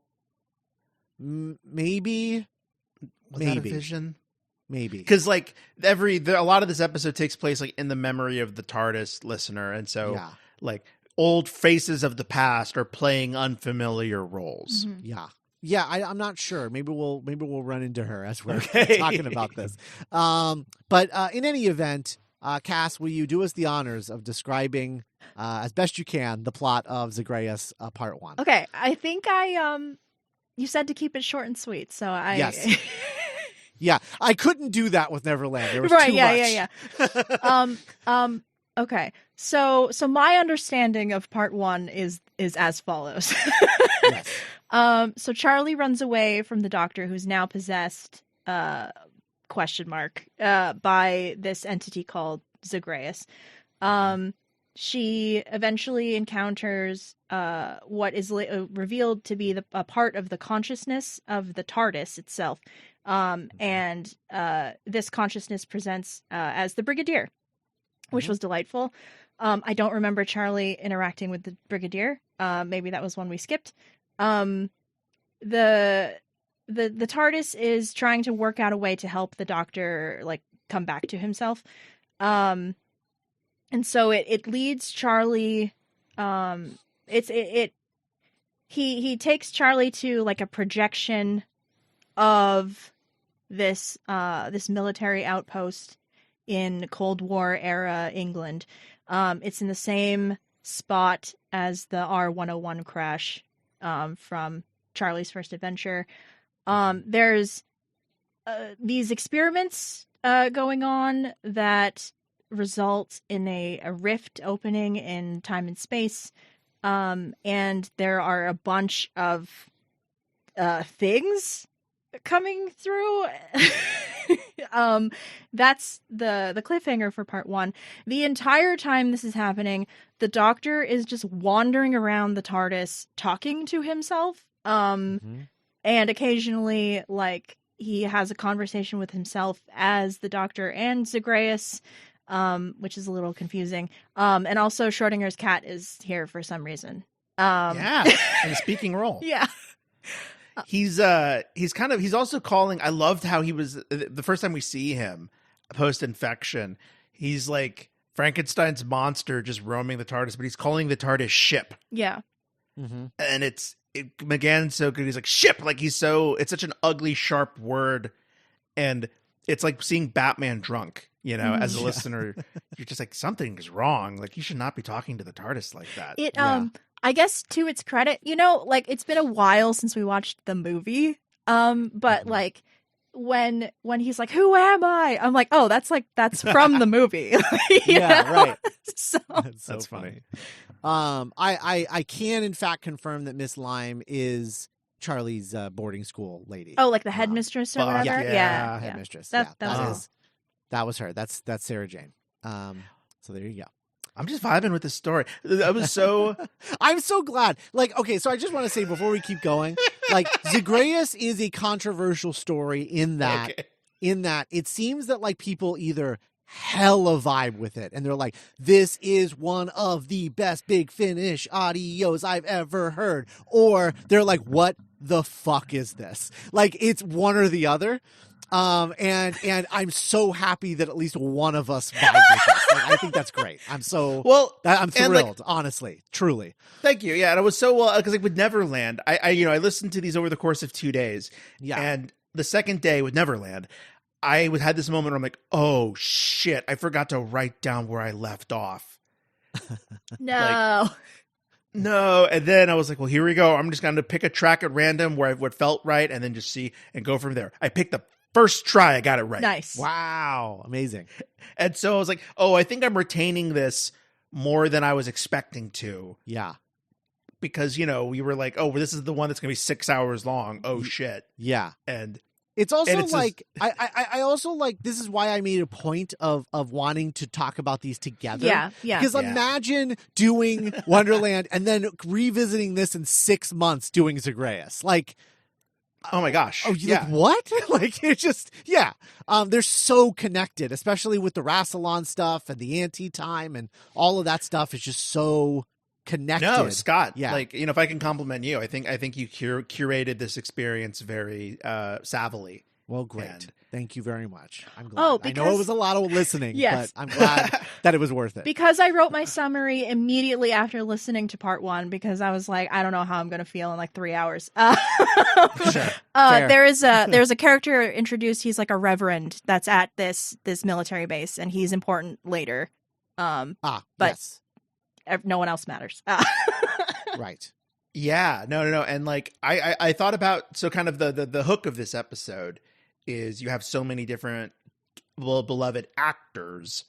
Maybe. Was that a vision? Maybe. Because a lot of this episode takes place in the memory of the TARDIS listener, and so old faces of the past are playing unfamiliar roles. Mm-hmm. Yeah. I'm not sure. Maybe we'll run into her as we're talking about this. But in any event, Cass, will you do us the honors of describing as best you can the plot of Zagreus Part 1? Okay, I think you said to keep it short and sweet, so I yes. Yeah, I couldn't do that with Neverland. There was right, too much. Yeah. Okay. So my understanding of Part 1 is as follows. Yes. So Charlie runs away from the Doctor, who's now possessed by this entity called Zagreus. She eventually encounters what is revealed to be a part of the consciousness of the TARDIS itself. And this consciousness presents as the Brigadier, which was delightful. I don't remember Charlie interacting with the Brigadier. Maybe that was one we skipped. The TARDIS is trying to work out a way to help the Doctor come back to himself. And so it leads Charlie. He takes Charlie to a projection of this military outpost in Cold War era England. It's in the same spot as the R101 crash from Charlie's first adventure. There's these experiments going on that result in a rift opening in time and space. And there are a bunch of things coming through. That's the cliffhanger for part 1. The entire time this is happening, the Doctor is just wandering around the TARDIS talking to himself. And occasionally, like, he has a conversation with himself as the Doctor and Zagreus, which is a little confusing. And also Schrodinger's cat is here for some reason. Yeah, in a speaking role. Yeah. He's also calling. I loved how he was the first time we see him post infection. He's like Frankenstein's monster just roaming the TARDIS, but he's calling the TARDIS ship. Yeah. And McGann's so good. He's like ship, like it's such an ugly, sharp word, and it's like seeing Batman drunk. You know, as a listener, you're just like, something is wrong. Like, you should not be talking to the TARDIS like that. I guess to its credit, you know, like, it's been a while since we watched the movie. But like when he's like, "Who am I?" I'm like, "Oh, that's from the movie." Right. So That's funny. I can in fact confirm that Miss Lime is Charlie's boarding school lady. Oh, like the headmistress or whatever. Yeah. Headmistress. That was her. That's Sarah Jane. So there you go. I'm just vibing with this story. I was so I'm so glad. Like, okay, so I just want to say before we keep going, like, Zagreus is a controversial story in that it seems that like people either hella vibe with it and they're like, this is one of the best Big Finish audios I've ever heard, or they're like, what the fuck is this? Like, it's one or the other. And I'm so happy that at least one of us vibe with this. Like, I think that's great. I'm thrilled, honestly, truly. Thank you. Yeah, and I was so because like with Neverland, I listened to these over the course of 2 days. Yeah, and the second day with Neverland, I had this moment where I'm like, oh shit, I forgot to write down where I left off. No. No, and then I was like, well, here we go. I'm just going to pick a track at random where what felt right and then just see and go from there. I picked the first try, I got it right. Nice. Wow. Amazing. And so I was like, oh, I think I'm retaining this more than I was expecting to. Yeah. Because, we were like, oh, this is the one that's going to be 6 hours long. Oh, shit. Yeah. And it's also like, I also like, this is why I made a point of wanting to talk about these together. Yeah. Yeah. Because imagine doing Wonderland and then revisiting this in 6 months doing Zagreus. Like, oh my gosh. Oh, you like what? Like, it's just, yeah. They're so connected, especially with the Rassilon stuff and the anti-time and all of that stuff is just so connected. No, Scott. Yeah. Like, if I can compliment you, I think you curated this experience very savvily. Well, great. And thank you very much. I'm glad. Oh, I know it was a lot of listening, yes. but I'm glad that it was worth it. Because I wrote my summary immediately after listening to part 1 because I was like, I don't know how I'm going to feel in like 3 hours. Sure. There's a character introduced. He's like a reverend that's at this military base, and he's important later. But yes. No one else matters. Right. Yeah. No. And like, I thought about, so kind of the hook of this episode is you have so many different beloved actors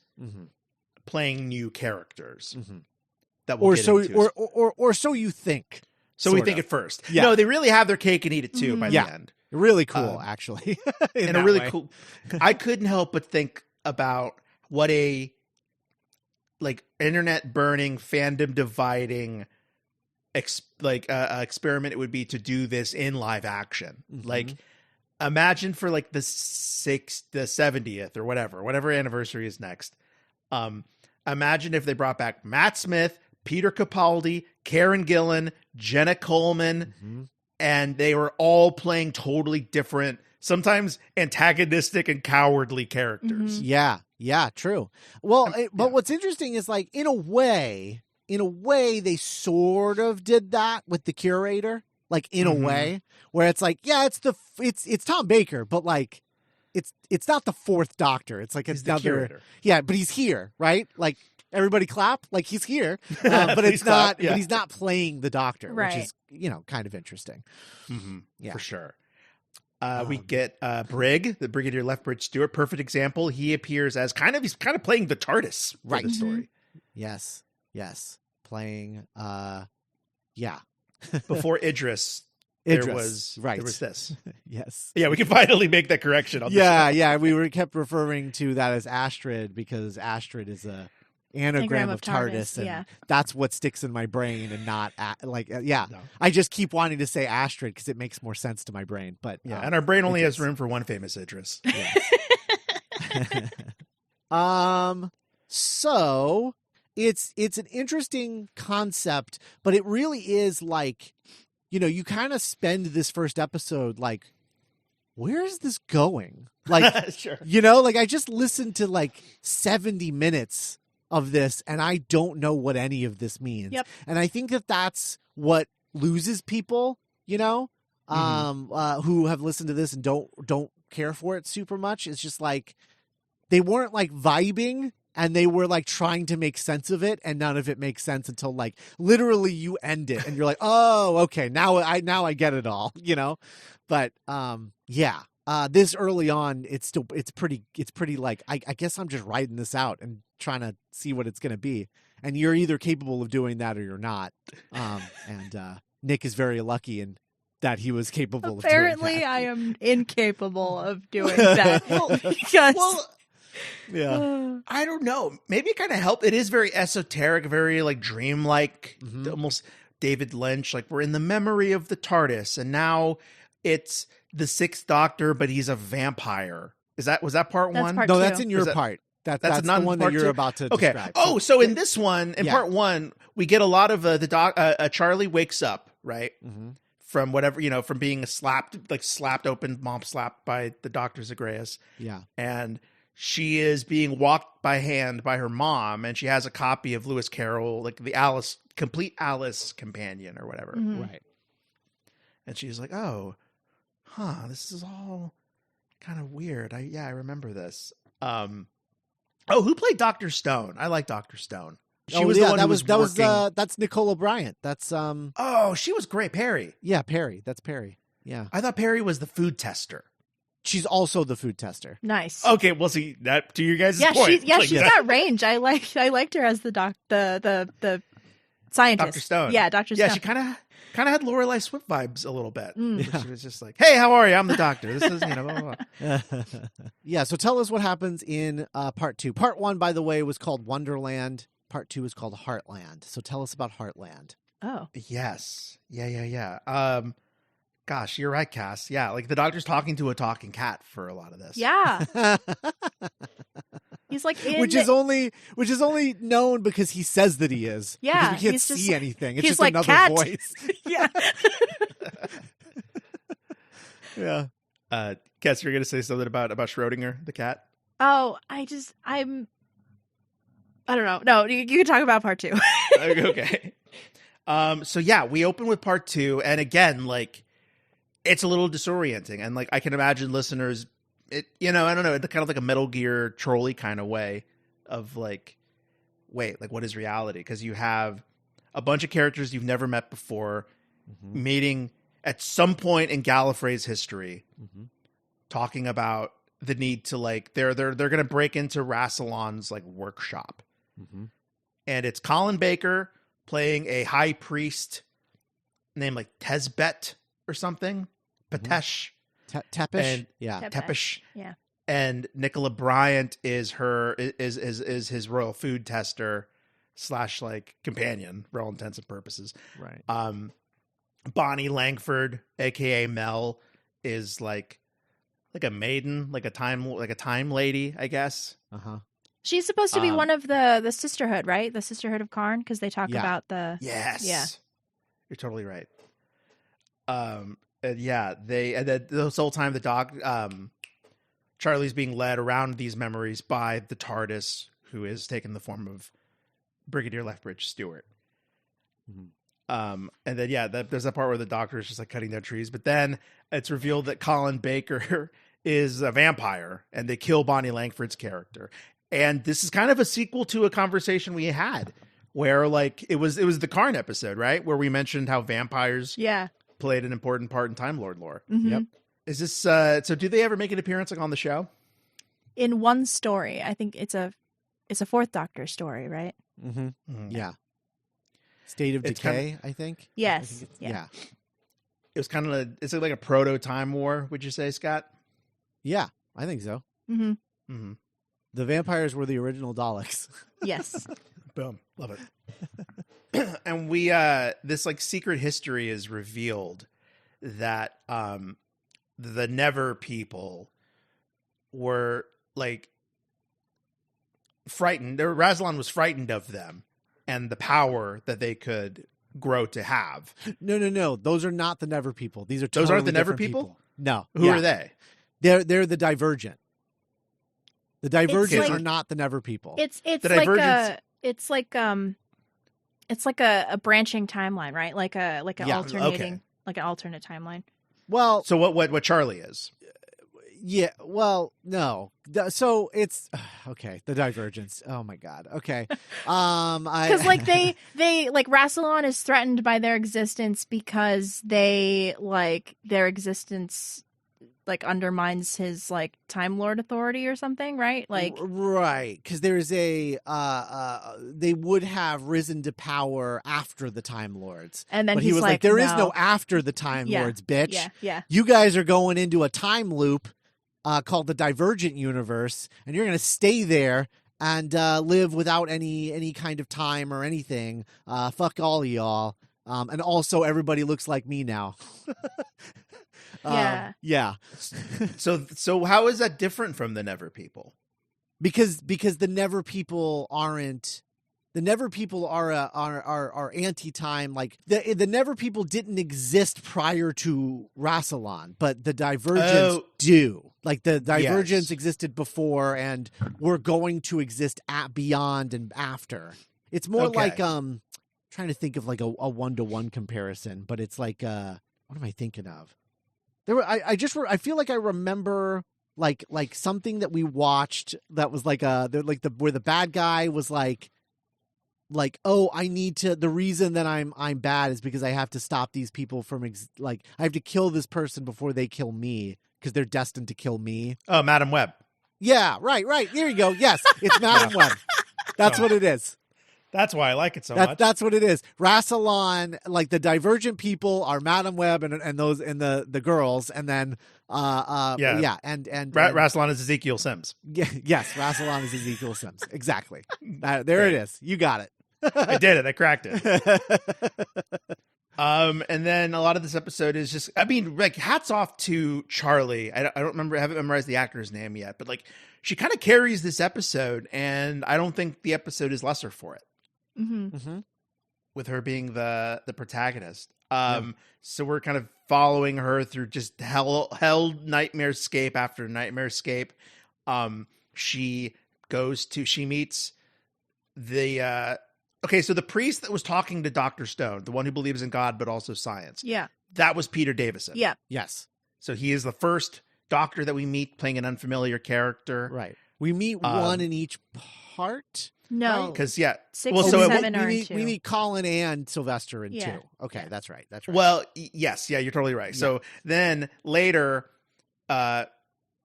playing new characters that we'll get into. Or so you think. So we think at first. Yeah. No, they really have their cake and eat it too by the end. Really cool, actually. And a really cool. I couldn't help but think about what a like internet burning, fandom dividing experiment it would be to do this in live action. Like, imagine for like the 70th or whatever anniversary is next. Imagine if they brought back Matt Smith, Peter Capaldi, Karen Gillan, Jenna Coleman, and they were all playing totally different, sometimes antagonistic and cowardly characters. Yeah, true. Well, but what's interesting is like, in a way, they sort of did that with the curator, like in a way where it's like, yeah, it's Tom Baker, but like, it's not the fourth Doctor. It's like he's another, the curator. Yeah, but he's here, right? Like, everybody clap, like he's here, but it's not. But he's not playing the Doctor, right. Which is kind of interesting. Yeah, for sure. We get Brig, the Brigadier Lethbridge Stewart, perfect example. He appears as he's kind of playing the TARDIS for the story. Yes, playing. Before Idris there Idris, was right. there was this. Yes. Yeah, we can finally make that correction on the Yeah, show. yeah. We kept referring to that as Astrid because Astrid is a anagram of TARDIS, and yeah. that's what sticks in my brain, and not yeah. No. I just keep wanting to say Astrid because it makes more sense to my brain. But Yeah, and our brain only Idris. has room for one famous Idris. So it's an interesting concept, but it really is like, you kind of spend this first episode like, where is this going? Like, Sure. like I just listened to like 70 minutes of this and I don't know what any of this means. Yep. And I think that that's what loses people, who have listened to this and don't care for it super much. It's just like they weren't like vibing and they were like trying to make sense of it, and none of it makes sense until like literally you end it and you're like, oh, okay, now I get it all, But yeah. This early on, it's pretty like, I guess I'm just writing this out and trying to see what it's going to be. And you're either capable of doing that or you're not. And Nick is very lucky in that he was capable Apparently, of doing that. I am incapable of doing that. Because Yeah. I don't know. Maybe it kind of helped. It is very esoteric, very like dreamlike, almost David Lynch. Like we're in the memory of the TARDIS, and now it's the Sixth Doctor, but he's a vampire. Was that part That's one? part No, two. that's in your Is that- part. That's that's the not one that part you're two? about to Okay. describe. Oh, so in this one, in Yeah. part one, we get a lot of Charley wakes up, right? Mhm. From whatever, from being slapped open, mom slapped by the Dr. Zagreus. Yeah. And she is being walked by hand by her mom, and she has a copy of Lewis Carroll, like the complete Alice companion or whatever. Mhm. Right. And she's like, oh, this is all kind of weird. I remember this. Who played Dr. Stone? I like Dr. Stone. She was the one who was working. That's Nicola Bryant. That's Oh, she was great. Perry. yeah, Perry. That's Perry. Yeah. I thought Perry was the food tester. She's also the food tester. Nice. Okay, well, see that to you guys' yeah, point. she's got range. I liked her as the scientist. Dr. Stone. Yeah, Dr. Stone. Yeah, she kind of had Lorelai Swift vibes a little bit. Mm. She was just like, "Hey, how are you? I'm the doctor. This is blah, blah, blah." Yeah. So tell us what happens in part 2. Part 1, by the way, was called Wonderland. Part 2 is called Heartland. So tell us about Heartland. Oh. Yes. Yeah. Gosh, you're right, Cass. Yeah, like the doctor's talking to a talking cat for a lot of this. Yeah. He's like in which is only known because he says that he is. Yeah, Because we can't he's just see like- anything. It's he's just like, another "Cat." voice. yeah. Yeah. Cass, you're gonna say something about Schrodinger, the cat? Oh, I don't know. No, you can talk about part 2. Okay. So yeah, we open with part 2, and again, like it's a little disorienting, and like I can imagine listeners, I don't know, it's kind of like a Metal Gear trolley kind of way of like, wait, like what is reality? Because you have a bunch of characters you've never met before meeting at some point in Gallifrey's history, talking about the need to like they're gonna break into Rassilon's like workshop, and it's Colin Baker playing a high priest named like Tesbet or something, Patesh, Tepish. and Yeah. Tepish, Yeah. and Nicola Bryant is his royal food tester / like companion for all intents and purposes. Right. Bonnie Langford, aka Mel, is like a maiden, like a time lady, I guess. Uh-huh. She's supposed to be one of the sisterhood, right? The sisterhood of Karn, because they talk Yeah. about the Yes. Yeah. You're totally right. And then this whole time Charlie's being led around these memories by the TARDIS, who is taking the form of Brigadier Lethbridge Stewart. And then there's that part where the doctor is just like cutting down trees, but then it's revealed that Colin Baker is a vampire, and they kill Bonnie Langford's character. And this is kind of a sequel to a conversation we had where like it was the Karn episode, right? Where we mentioned how vampires played an important part in Time Lord lore. Mhm. Yep. Is this so do they ever make an appearance like on the show? in one story. I think it's a Fourth Doctor story, right? Mm-hmm. Mhm. Yeah. State of It's Decay, I think. Yes. I think Yeah. it was kind of it's like a proto time war. Would you say, Scott? Yeah, I think so. Mm-hmm. Mm-hmm. The vampires were the original Daleks. Yes. Boom, love it. And we this like secret history is revealed that the Never people were like frightened. Rassilon was frightened of them and the power that they could grow to have. No. Those are not the Never people. These are Those aren't totally the Never different people? No. Who are they? They're the Divergent. The Divergent like- are not the Never people. It's The like Divergence- it's like a branching timeline, right? Like an Yeah, alternating okay. like an alternate timeline. Well, So what Charley is? yeah. Well, no. So it's okay. The Divergence. Oh my God. Okay. Because like they like Rassilon is threatened by their existence because they like their existence like undermines his like Time Lord authority or something, right? Like right, because there's a they would have risen to power after the Time Lords, and then but he's he was like, there is no no after the Time Yeah. Lords, bitch. Yeah. You guys are going into a time loop called the Divergent Universe, and you're going to stay there and live without any kind of time or anything. Fuck all of y'all. And also, everybody looks like me now. Yeah. Yeah. So how is that different from the Never people? Because the Never people aren't. The Never people are anti-time. Like the Never people didn't exist prior to Rassilon, but the Divergents do. Like the Divergents existed before and were going to exist beyond and after. It's more Okay. like trying to think of like a 1-to-1 comparison, but it's like what am I thinking of? I feel like I remember like something that we watched that was like where the bad guy was like, oh, I need to. The reason that I'm bad is because I have to stop these people from I have to kill this person before they kill me because they're destined to kill me. Oh, Madam Web. Yeah, right. There you go. Yes, it's Madam Web. That's what it is. That's why I like it so much. That's what it is. Rassilon, like the Divergent people, are Madam Web and those and the girls, and then and Rassilon is Ezekiel Sims. yes, Rassilon is Ezekiel Sims. Exactly. There it is. You got it. I did it. I cracked it. And then a lot of this episode is just, I mean, like, hats off to Charley. I don't remember, I haven't memorized the actor's name yet, but like, she kind of carries this episode, and I don't think the episode is lesser for it. Mm-hmm. With her being the protagonist. So we're kind of following her through just hell nightmarescape after nightmarescape. She meets the so the priest that was talking to Dr. Stone, the one who believes in God but also science. Yeah. That was Peter Davison. Yeah. Yes. So he is the first doctor that we meet playing an unfamiliar character. Right. We meet one in each part. No. Because 6 and so 7 are in we 2. meet Colin and Sylvester in Yeah. 2. Okay, Yeah. that's right. Well, yes, yeah, you're totally right. Yeah. So then later,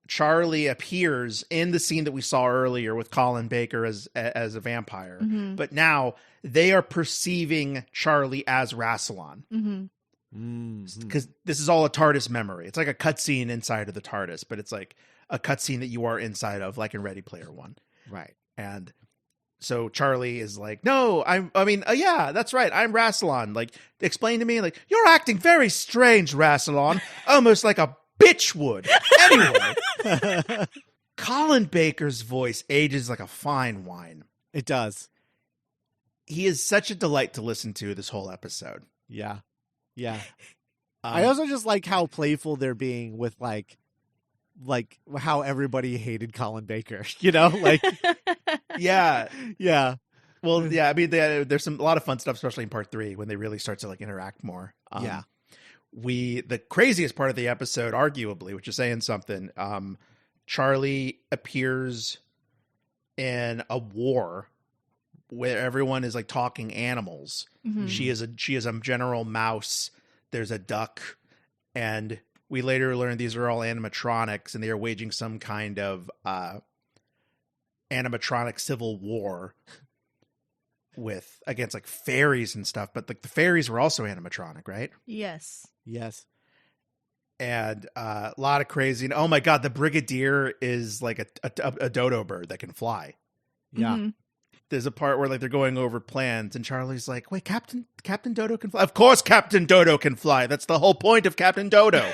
Charley appears in the scene that we saw earlier with Colin Baker as a vampire, Mm-hmm. but now they are perceiving Charley as Rassilon Mm-hmm. because this is all a TARDIS memory. It's like a cutscene inside of the TARDIS, but it's like a cutscene that you are inside of, like in Ready Player One. Right. And so Charley is like, no, yeah, that's right. I'm Rassilon. Like, explain to me, like, you're acting very strange, Rassilon, almost like a bitch would. Anyway, Colin Baker's voice ages like a fine wine. It does. He is such a delight to listen to this whole episode. Yeah. Yeah. I also just like how playful they're being with like how everybody hated Colin Baker, you know? Like yeah. yeah. Well, yeah, I mean, there's a lot of fun stuff, especially in part 3 when they really start to like interact more. Yeah. The craziest part of the episode, arguably, which is saying something, Charley appears in a war where everyone is like talking animals. Mm-hmm. She is a general mouse. There's a duck, and we later learn these are all animatronics, and they are waging some kind of animatronic civil war against like fairies and stuff. But like the fairies were also animatronic, right? Yes. Yes. and a lot of crazy. And oh my god, the Brigadier is like a dodo bird that can fly. Yeah. Mhm. There's a part where like they're going over plans, and Charlie's like, "Wait, Captain Dodo can fly? Of course, Captain Dodo can fly. That's the whole point of Captain Dodo."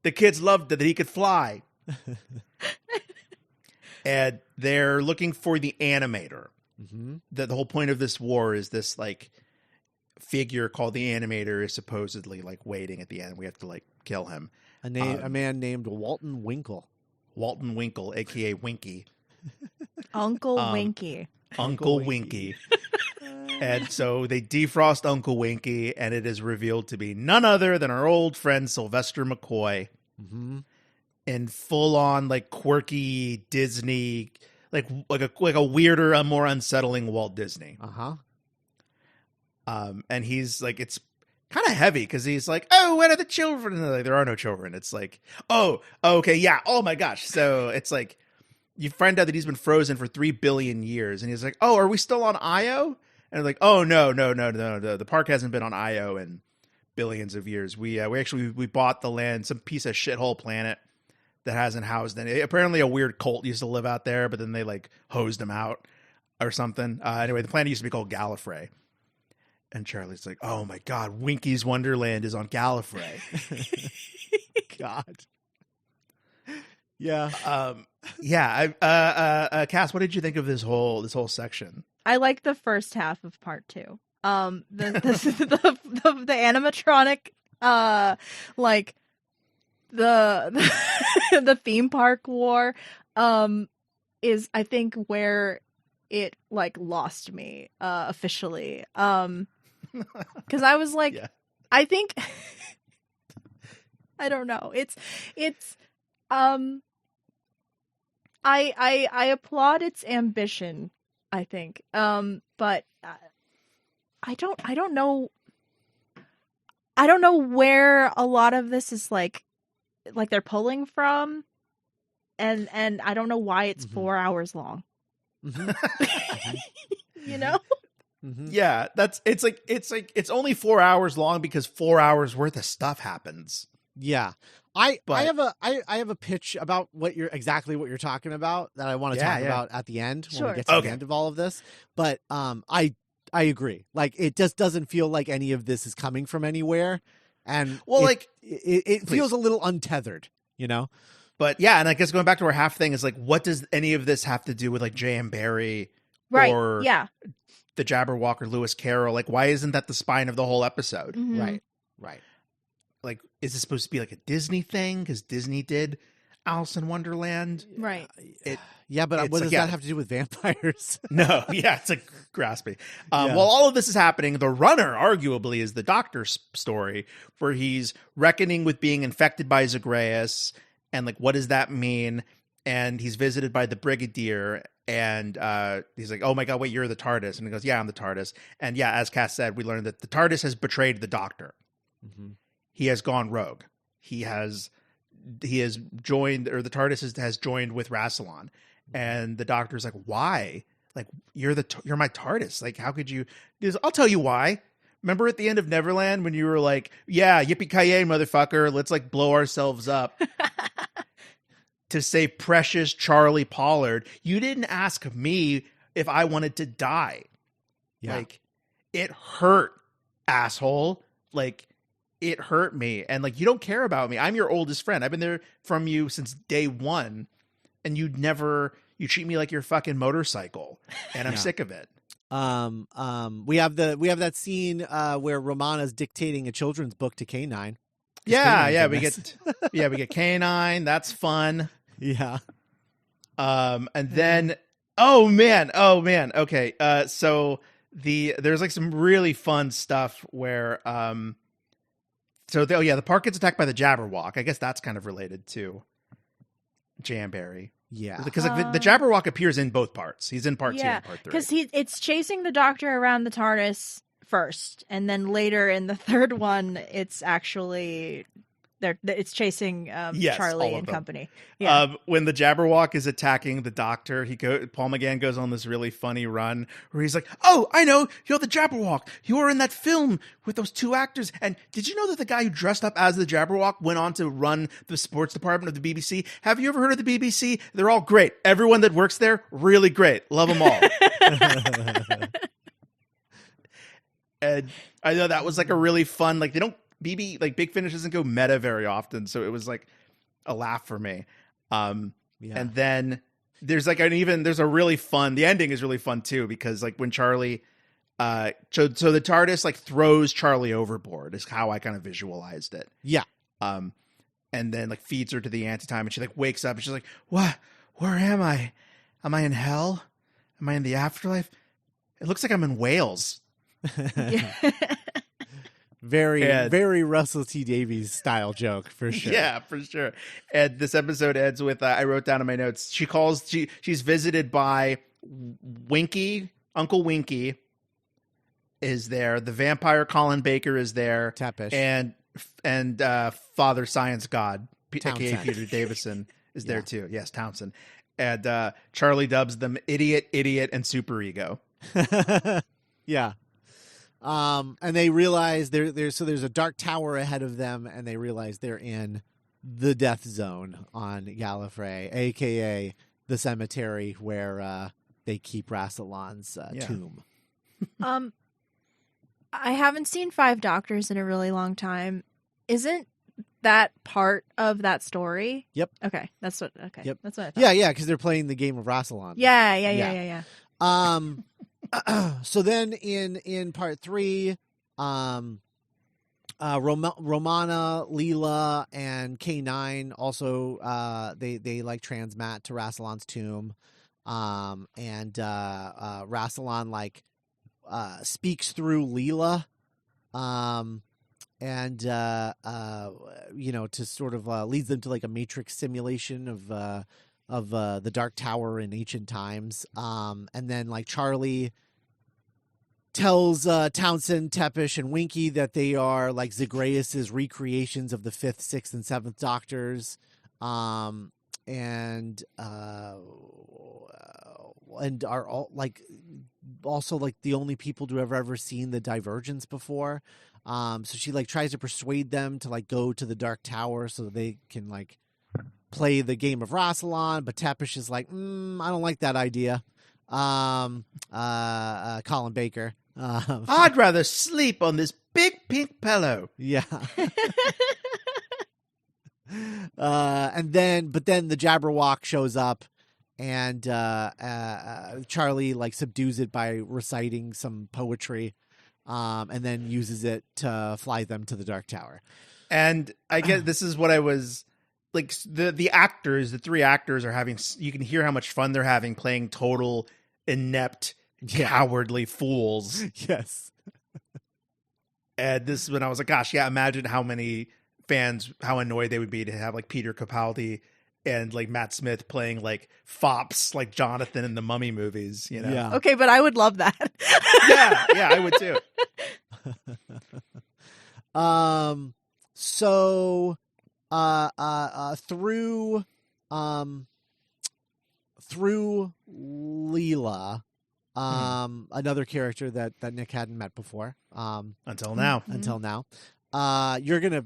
The kids loved that he could fly. And they're looking for the animator. Mm-hmm. The whole point of this war is this like figure called the animator is supposedly like waiting at the end. We have to like kill him. A man named Walton Winkle. Walton Winkle, aka Winky. Uncle Winky. Uncle Winky. And so they defrost Uncle Winky, and it is revealed to be none other than our old friend Sylvester McCoy. Mm-hmm. In full on like quirky Disney, like a weirder, more unsettling Walt Disney. Uh-huh. And he's like, it's kind of heavy because he's like, "Oh, where are the children?" And like, there are no children. It's like, "Oh, okay, yeah, oh my gosh." So it's like you find out that he's been frozen for 3 billion years, and he's like, "Oh, are we still on Io?" And they're like, "Oh no, the park hasn't been on Io in billions of years. We bought the land, some piece of shithole planet that hasn't housed any. Apparently a weird cult used to live out there, but then they like hosed them out or something. Anyway, the planet used to be called Gallifrey." And Charlie's like, "Oh my god, Winky's Wonderland is on Gallifrey." God. Yeah. Cass, what did you think of this whole section? I like the first half of part 2. The animatronic, like the theme park war, is I think where it like lost me officially. Because I was like, Yeah. I think I don't know. It's I applaud its ambition, I think. But I don't know where a lot of this is like they're pulling from, and I don't know why it's 4 hours long. Mm-hmm. You know? Mm-hmm. Yeah, it's only 4 hours long because 4 hours worth of stuff happens. Yeah. I have a pitch about what you're talking about that I want to talk about at the end when we get to the end of all of this. But I agree. Like it just doesn't feel like any of this is coming from anywhere, and it feels a little untethered, you know. But yeah, and I guess going back to our half thing is like, what does any of this have to do with like J.M. Barrie or the Jabberwock or Lewis Carroll? Like, why isn't that the spine of the whole episode? Mm-hmm. Right. Like, is this supposed to be like a Disney thing? Because Disney did Alice in Wonderland. Right. But what does that have to do with vampires? No. Yeah. It's like grasping. While all of this is happening, the runner arguably is the Doctor's story, where he's reckoning with being infected by Zagreus. And like, what does that mean? And he's visited by the Brigadier, and he's like, "Oh my god, wait, you're the TARDIS?" And he goes, "Yeah, I'm the TARDIS." And yeah, as Cass said, we learned that the TARDIS has betrayed the Doctor. Mm-hmm. He has gone rogue. He has joined, or the TARDIS has joined with Rassilon. And the Doctor's like, "Why? Like, you're my TARDIS. Like, how could you?" He goes, "I'll tell you why. Remember at the end of Neverland when you were like, 'Yeah, yippee-ki-yay, motherfucker, let's like blow ourselves up to save precious Charley Pollard. You didn't ask me if I wanted to die. Yeah. Like, it hurt, asshole. Like, it hurt me. And like, you don't care about me. I'm your oldest friend. I've been there from you since day one. And you treat me like your fucking motorcycle. And I'm sick of it." We have that scene where Romana's dictating a children's book to K9. We get K9. That's fun. Yeah. And then oh man. Okay. So there's like some really fun stuff where the park gets attacked by the Jabberwock. I guess that's kind of related to J.M. Barrie. Yeah. Because like the Jabberwock appears in both parts. He's in part 2 and part 3. Because it's chasing the Doctor around the TARDIS first, and then later in the third one, it's actually it's chasing Yes, Charlie all of and them. company. Yeah. When the Jabberwock is attacking the Doctor, Paul McGann goes on this really funny run where he's like, "Oh, I know, you're the Jabberwock. You were in that film with those two actors. And did you know that the guy who dressed up as the Jabberwock went on to run the sports department of the BBC? Have you ever heard of the BBC? They're all great. Everyone that works there, really great. Love them all." And I know that was like a really fun, like Big Finish doesn't go meta very often, so it was like a laugh for me. And then there's like there's a really fun, the ending is really fun too, because like when Charlie, so the TARDIS like throws Charlie overboard is how I kind of visualized it. Yeah. And then like feeds her to the anti-time, and she like wakes up and she's like, "What? Where am I? Am I in hell? Am I in the afterlife? It looks like I'm in Wales." Very Russell T Davies style joke for sure. Yeah, for sure. And this episode ends with I wrote down in my notes. She's visited by Winky. Uncle Winky is there. The vampire Colin Baker is there. Tepish. And Father Science God, aka Townsend. Peter Davison, is there too. Yes, Townsend. And Charlie dubs them idiot, and super ego. Yeah. And they realize there's a dark tower ahead of them, and they realize they're in the death zone on Gallifrey, aka the cemetery where they keep Rassilon's tomb. I haven't seen Five Doctors in a really long time. Isn't that part of that story? Yep. Okay, that's what. Okay, Yep. that's what I thought. Yeah, because they're playing the game of Rassilon. Yeah. So then in part 3, Romana, Leela, and K9 also they like transmat to Rassilon's tomb, and Rassilon like speaks through Leela, and to sort of leads them to like a matrix simulation of the Dark Tower in ancient times, and then like Charlie tells Townsend, Tepish, and Winky that they are like Zagreus's recreations of the 5th, 6th, and 7th Doctors, and are all like also like the only people to have ever seen the Divergence before. So she like tries to persuade them to like go to the Dark Tower so that they can like play the game of Rassilon, but Tepish is like, I don't like that idea. Colin Baker. I'd rather sleep on this big pink pillow. Yeah. But then the Jabberwock shows up, and Charlie like subdues it by reciting some poetry, and then uses it to fly them to the Dark Tower. And I guess this is what I was like. The actors, the 3 actors are having. You can hear how much fun they're having playing total inept, cowardly fools. Yes. And this is when I was like, gosh, yeah, imagine how many fans, how annoyed they would be to have like Peter Capaldi and like Matt Smith playing like fops like Jonathan in the Mummy movies, you know? Yeah. Okay, but I would love that. Yeah, I would too. So through Leela, another character that Nick hadn't met before, until now. You're gonna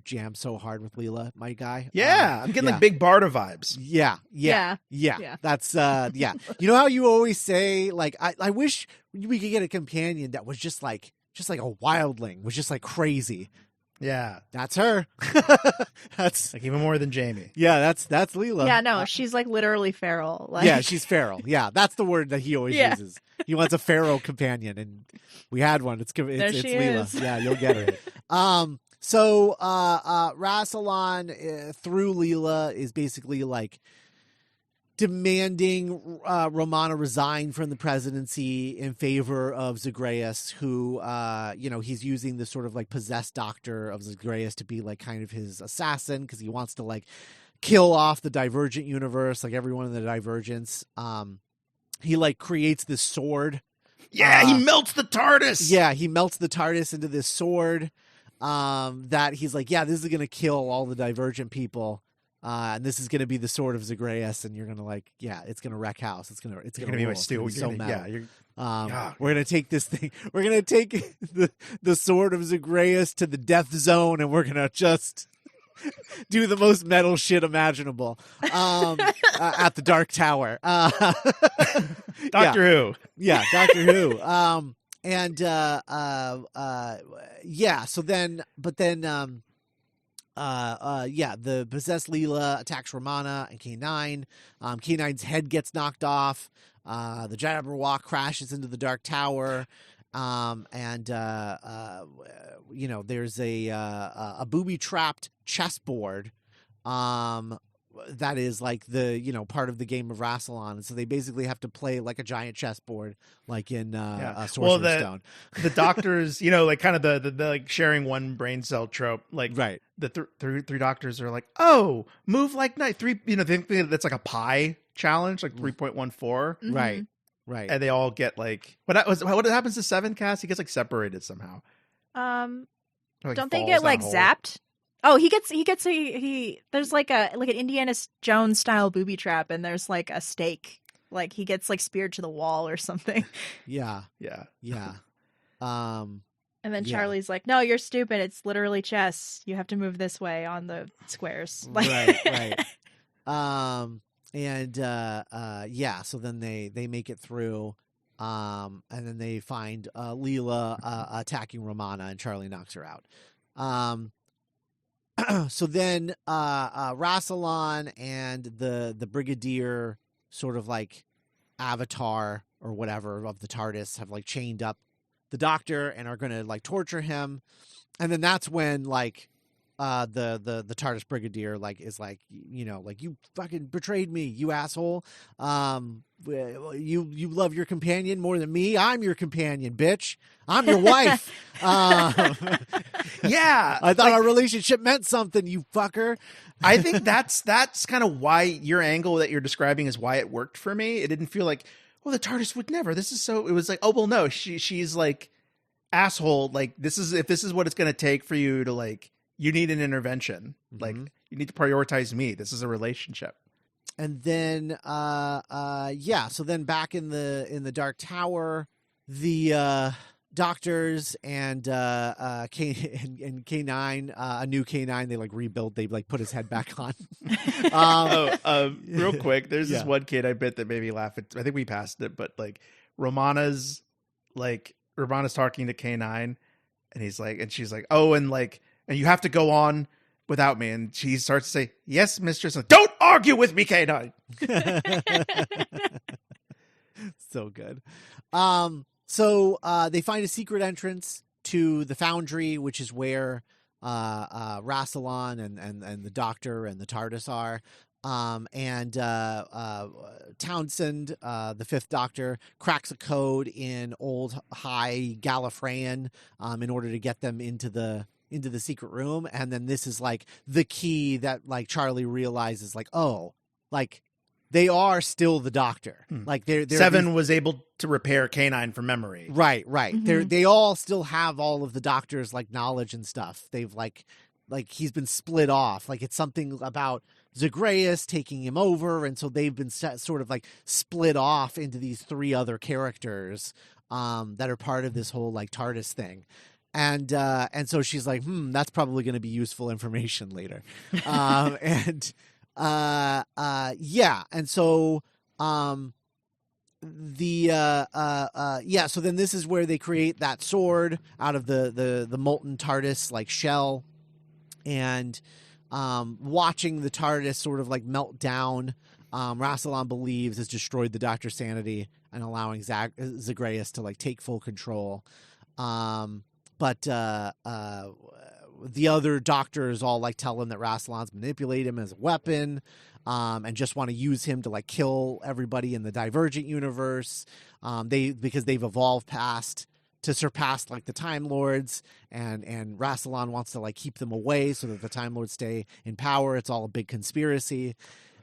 jam so hard with Leela, my guy. Yeah, I'm getting like big Barda vibes. Yeah. That's You know how you always say like I wish we could get a companion that was just like a wildling, was just like crazy. Yeah, that's her. That's like even more than Jamie. Yeah, that's Leela. Yeah, no, she's like literally feral. Like... Yeah, she's feral. Yeah, that's the word that he always uses. He wants a feral companion, and we had one. It's Leela. Is. Yeah, you'll get her. So Rassilon through Leela is basically like demanding Romana resign from the presidency in favor of Zagreus, who, he's using the sort of like possessed doctor of Zagreus to be like kind of his assassin because he wants to like kill off the Divergent universe, like everyone in the Divergence. He like creates this sword. Yeah, he melts the TARDIS. Yeah, he melts the TARDIS into this sword. that he's like, yeah, this is gonna kill all the Divergent people. And this is going to be the sword of Zagreus, and you're going to like, yeah, it's going to wreck house. It's going to be my rule. steal. It's gonna be so metal. Yeah, we're going to take this thing. We're going to take the sword of Zagreus to the death zone, and we're going to just do the most metal shit imaginable at the Dark Tower. Doctor Who. Yeah, Doctor Who. Yeah. So then, but then, the possessed Leela attacks Romana and K9. K9's head gets knocked off. The Jabberwock crashes into the Dark Tower. There's a booby-trapped chessboard that is like the part of the game of Rassilon, and so they basically have to play like a giant chessboard, like in Sorcerer's Stone. The doctors, like kind of the like sharing one brain cell trope, like right. The three doctors are like, oh, move like night three. They think that's like a pi challenge, like 3.14. Mm-hmm. Right. And they all get like what happens to Seven Cast? He gets like separated somehow. Like don't they get like zapped? Oh, he there's like an Indiana Jones style booby trap, and there's like a stake. Like he gets like speared to the wall or something. Yeah. And then Charlie's like, "No, you're stupid. It's literally chess. You have to move this way on the squares." Right. So then they make it through, and then they find Leela attacking Romana, and Charley knocks her out. So then Rassilon and the Brigadier, sort of like avatar or whatever of the TARDIS, have like chained up the Doctor and are going to like torture him. And then that's when like the TARDIS Brigadier like is like, like, you fucking betrayed me, you asshole. You love your companion more than me. I'm your companion, bitch. I'm your wife. Yeah, I thought our relationship meant something, you fucker. I think that's kind of why your angle that you're describing is why it worked for me. It didn't feel like, well, the TARDIS would never. It was like, oh well, no, she's like, asshole. Like if this is what it's going to take for you to like, you need an intervention. Mm-hmm. Like you need to prioritize me. This is a relationship. And then, so then back in the Dark Tower, the doctors and K9, a new K9, they like rebuild. They like put his head back on. Real quick, there's this one kid I bet that made me laugh. I think we passed it, but like Romana's talking to K9, and he's like, and she's like, oh, and like, and you have to go on without me. And she starts to say, yes, mistress. Like, don't argue with me, K9. So good. So they find a secret entrance to the Foundry, which is where Rassilon and the Doctor and the TARDIS are. Townsend, the Fifth Doctor, cracks a code in old high Gallifreyan in order to get them into the secret room. And then this is like the key that like Charley realizes, like, oh, like they are still the Doctor. Like they're Seven was able to repair K9 from memory. Right. Mm-hmm. They all still have all of the Doctor's like knowledge and stuff. They've like he's been split off. Like it's something about Zagreus taking him over, and so they've been sort of like split off into these three other characters that are part of this whole like TARDIS thing. And so she's like, that's probably going to be useful information later. And so so then this is where they create that sword out of the molten TARDIS like shell, and watching the TARDIS sort of like melt down, Rassilon believes has destroyed the Doctor's sanity and allowing Zagreus to like take full control. But the other doctors all like tell him that Rassilon's manipulate him as a weapon, and just want to use him to like kill everybody in the Divergent universe. Because they've evolved to surpass like the Time Lords, and Rassilon wants to like keep them away so that the Time Lords stay in power. It's all a big conspiracy.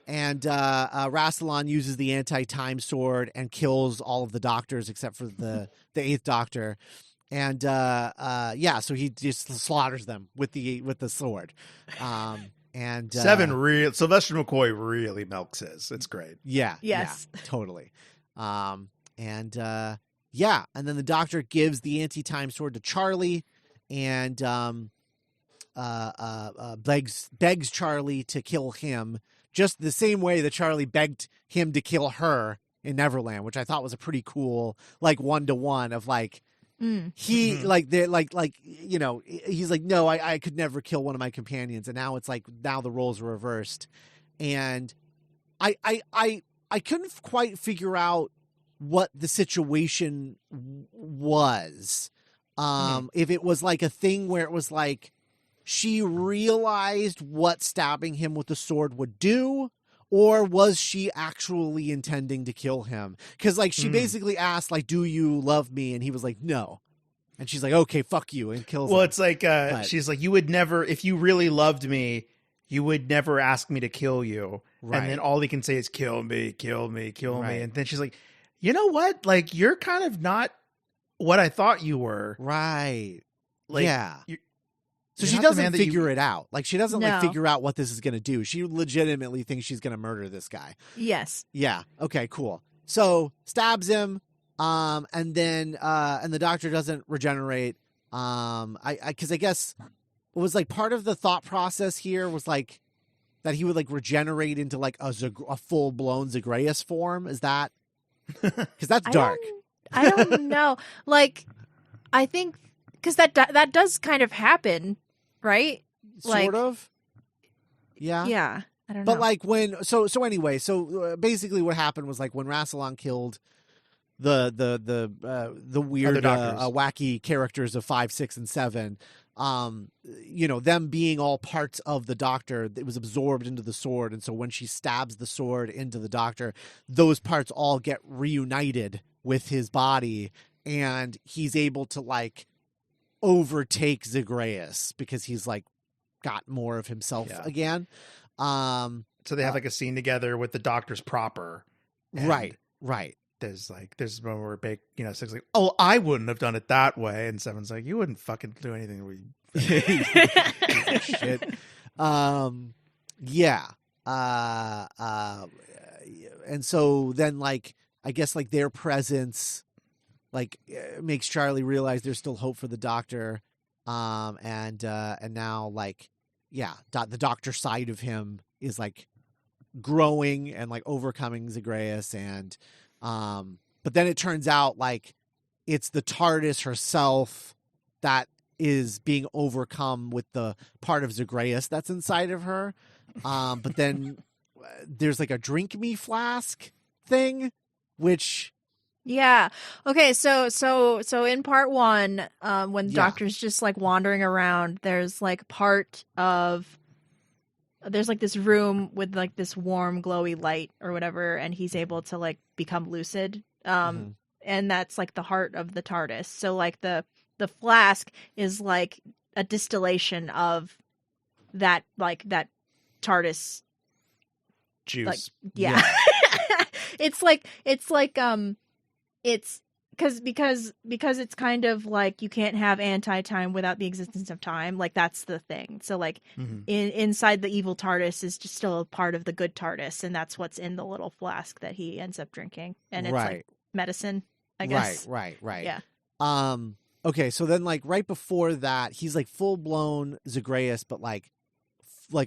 And Rassilon uses the anti-time sword and kills all of the doctors except for the Eighth Doctor. And so he just slaughters them with the sword. And Sylvester McCoy really milks his. It's great. Yeah. Yes. Yeah, totally. And then the Doctor gives the anti-time sword to Charley, and begs Charley to kill him, just the same way that Charley begged him to kill her in Neverland, which I thought was a pretty cool, like, 1-to-1 of like, he like they're like he's like, no, I could never kill one of my companions, and now it's like, now the roles are reversed, and I couldn't quite figure out what the situation was. If it was like a thing where it was like she realized what stabbing him with the sword would do, or was she actually intending to kill him? Because, like, she basically asked, like, do you love me? And he was like, no. And she's like, okay, fuck you, and kills him. Well, it's like, she's like, you would never, if you really loved me, you would never ask me to kill you. Right. And then all he can say is, kill me, kill me, kill me. And then she's like, you know what? Like, you're kind of not what I thought you were. Right. Like, yeah. So she doesn't figure it out. Like, she doesn't like figure out what this is going to do. She legitimately thinks she's going to murder this guy. Yes. Yeah. Okay, cool. So stabs him. And then the Doctor doesn't regenerate. Because I guess it was like part of the thought process here was like that he would like regenerate into like a full blown Zagreus form. Is that? Because that's dark. I don't know. Like, I think because that does kind of happen. Right? Sort of. Yeah. Yeah. I don't know. But like when so basically what happened was like when Rassilon killed the weird wacky characters of 5, 6, and 7, them being all parts of the Doctor, it was absorbed into the sword, and so when she stabs the sword into the Doctor, those parts all get reunited with his body, and he's able to like overtake Zagreus because he's like got more of himself again. So they have like a scene together with the Doctor's proper. Right. There's a moment where Six's like, oh, I wouldn't have done it that way, and Seven's like, you wouldn't fucking do anything where you shit. Yeah. And so then like I guess like their presence like makes Charley realize there's still hope for the Doctor, and now like the Doctor side of him is like growing and like overcoming Zagreus, and but then it turns out like it's the TARDIS herself that is being overcome with the part of Zagreus that's inside of her, but then there's like a drink me flask thing, which. Yeah. Okay. So in part 1, when the Doctor's just like wandering around, there's like there's like this room with like this warm, glowy light or whatever, and he's able to like become lucid. And that's like the heart of the TARDIS. So like the flask is like a distillation of that TARDIS juice. Like, yeah. It's because it's kind of like you can't have anti-time without the existence of time. Like that's the thing. So like inside the evil TARDIS is just still a part of the good TARDIS, and that's what's in the little flask that he ends up drinking, and it's like medicine, I guess. Right. Yeah. Okay, so then like right before that, he's like full blown Zagreus, but like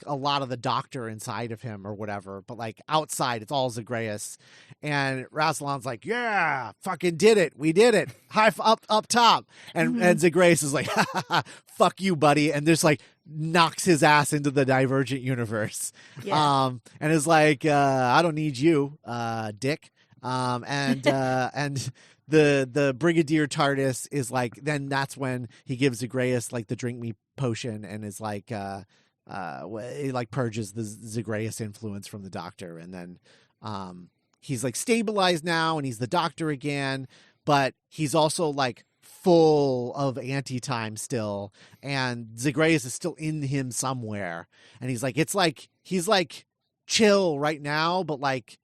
a lot of the Doctor inside of him or whatever, but like outside it's all Zagreus, and Rassilon's like, yeah, fucking did it, we did it, high up top, and Zagreus is like, ha, ha, ha, fuck you, buddy, and just like knocks his ass into the Divergent universe, and is like, I don't need you, dick, and the Brigadier TARDIS is like, then that's when he gives Zagreus like the drink me potion and is like, it like purges the Zagreus influence from the Doctor, and then he's like stabilized now and he's the Doctor again, but he's also like full of anti-time still, and Zagreus is still in him somewhere, and he's like, it's like he's like chill right now, but like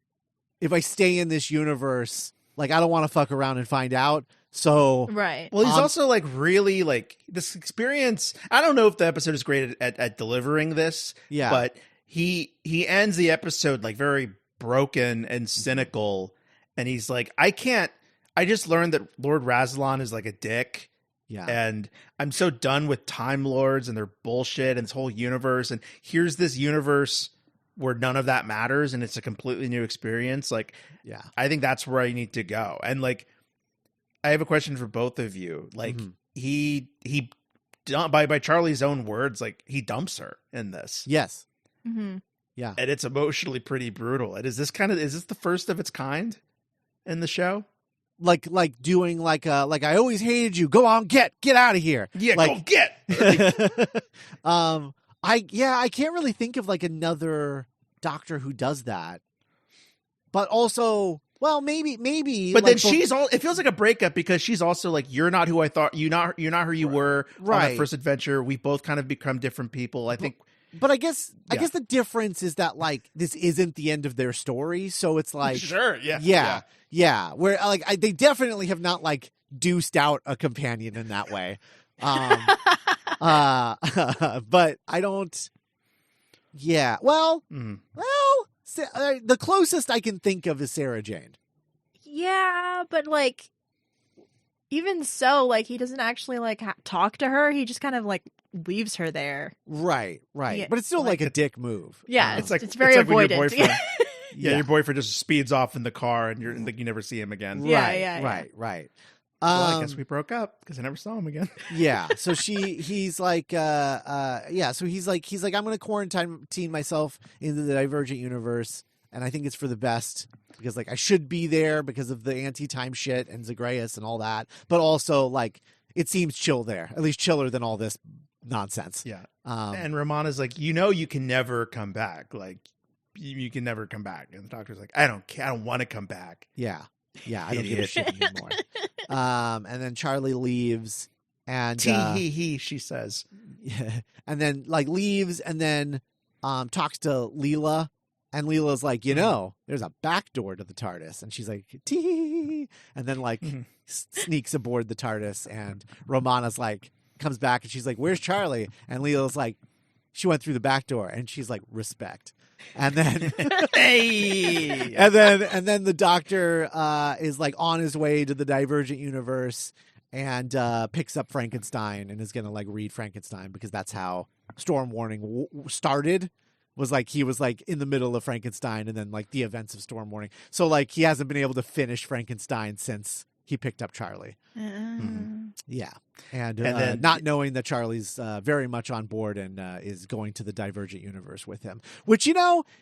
if I stay in this universe, like I don't want to fuck around and find out, So Right. Well, he's also like really like this experience. I don't know if the episode is great at delivering this. Yeah. But he ends the episode like very broken and cynical, and he's like, I just learned that Lord Rassilon is like a dick. yeah. And I'm so done with Time Lords and their bullshit and this whole universe. And here's this universe where none of that matters, and it's a completely new experience. Like, Yeah. I think that's where I need to go. And like, I have a question for both of you. Like, he by Charlie's own words, like he dumps her in this. Yes. Mm-hmm. Yeah. And it's emotionally pretty brutal. And is this the first of its kind in the show? Like doing like I always hated you. Go on, get out of here. Yeah, like, go get. I can't really think of like another Doctor who does that. But also, well, maybe. But like, then it feels like a breakup because she's also like, you're not who I thought you're not who you were on that first adventure. We both kind of become different people. I think. But I guess the difference is that like this isn't the end of their story, so it's like sure, yeah. Where like they definitely have not like deuced out a companion in that way. But I don't. Yeah. Well. The closest I can think of is Sarah Jane. Yeah, but like, even so, like he doesn't actually like talk to her. He just kind of like leaves her there. Right. Yeah, But it's still like a dick move. Yeah, it's like it's very when avoidant. your boyfriend, your boyfriend just speeds off in the car, and you're like, you never see him again. Right. Well, I guess we broke up because I never saw him again. Yeah. So he's like, So he's like, I'm going to quarantine myself into the Divergent universe, and I think it's for the best because like I should be there because of the anti-time shit and Zagreus and all that, but also like it seems chill there, at least chiller than all this nonsense. Yeah. And Romana's like, you can never come back. Like, you can never come back. And the Doctor's like, I don't care. I don't want to come back. Yeah. I don't give a shit anymore. And then Charley leaves, and she says, and then like leaves, and then talks to Leela, and Leela's like, there's a back door to the TARDIS, and she's like, tee, and then like sneaks aboard the TARDIS, and Romana's like comes back, and she's like, where's Charley? And Leela's like, she went through the back door, and she's like, respect. And then, and then the Doctor is like on his way to the Divergent universe and picks up Frankenstein and is gonna like read Frankenstein because that's how Storm Warning started. Was like he was like in the middle of Frankenstein and then like the events of Storm Warning. So like he hasn't been able to finish Frankenstein since he picked up Charley. Yeah. And then, not knowing that Charley's very much on board and is going to the Divergent universe with him. Which,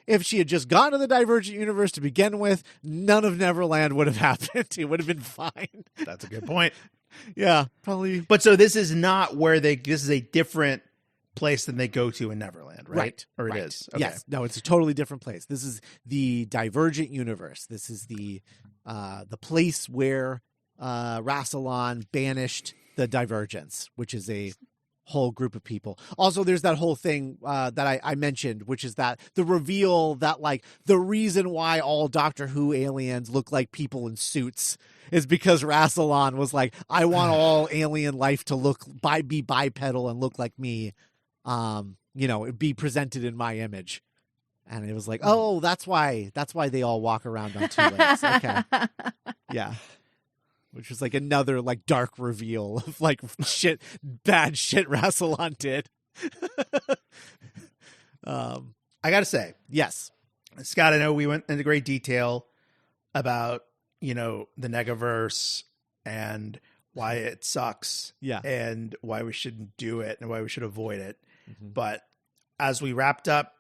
if she had just gone to the Divergent universe to begin with, none of Neverland would have happened. It would have been fine. That's a good point. Yeah, probably. But so this is not where this is a different place than they go to in Neverland, right? Or it is? Okay. Yes. No, it's a totally different place. This is the Divergent universe. This is the place where Rassilon banished the Divergents, which is a whole group of people. Also, there's that whole thing that I mentioned, which is that the reveal that like the reason why all Doctor Who aliens look like people in suits is because Rassilon was like, I want all alien life to be bipedal and look like me. Be presented in my image. And it was like, oh, that's why they all walk around on two legs. Okay. Yeah. Which was like another like dark reveal of like bad shit Rassilon did. I gotta say, yes, Scott, I know we went into great detail about the Negaverse and why it sucks, and why we shouldn't do it and why we should avoid it. Mm-hmm. But as we wrapped up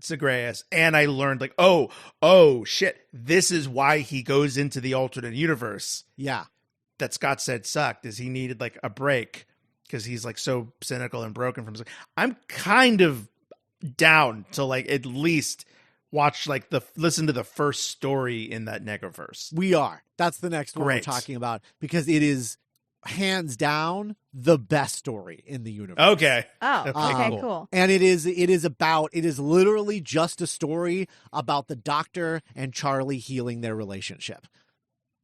Zagreus, and I learned like, oh shit, this is why he goes into the alternate universe. Yeah, that Scott said sucked, is he needed like a break because he's like so cynical and broken from. I'm kind of down to like at least watch like listen to the first story in that Negaverse. We are. That's the next one we're talking about because it is hands down the best story in the universe. Okay. Oh, okay, cool. And it is literally just a story about the Doctor and Charley healing their relationship.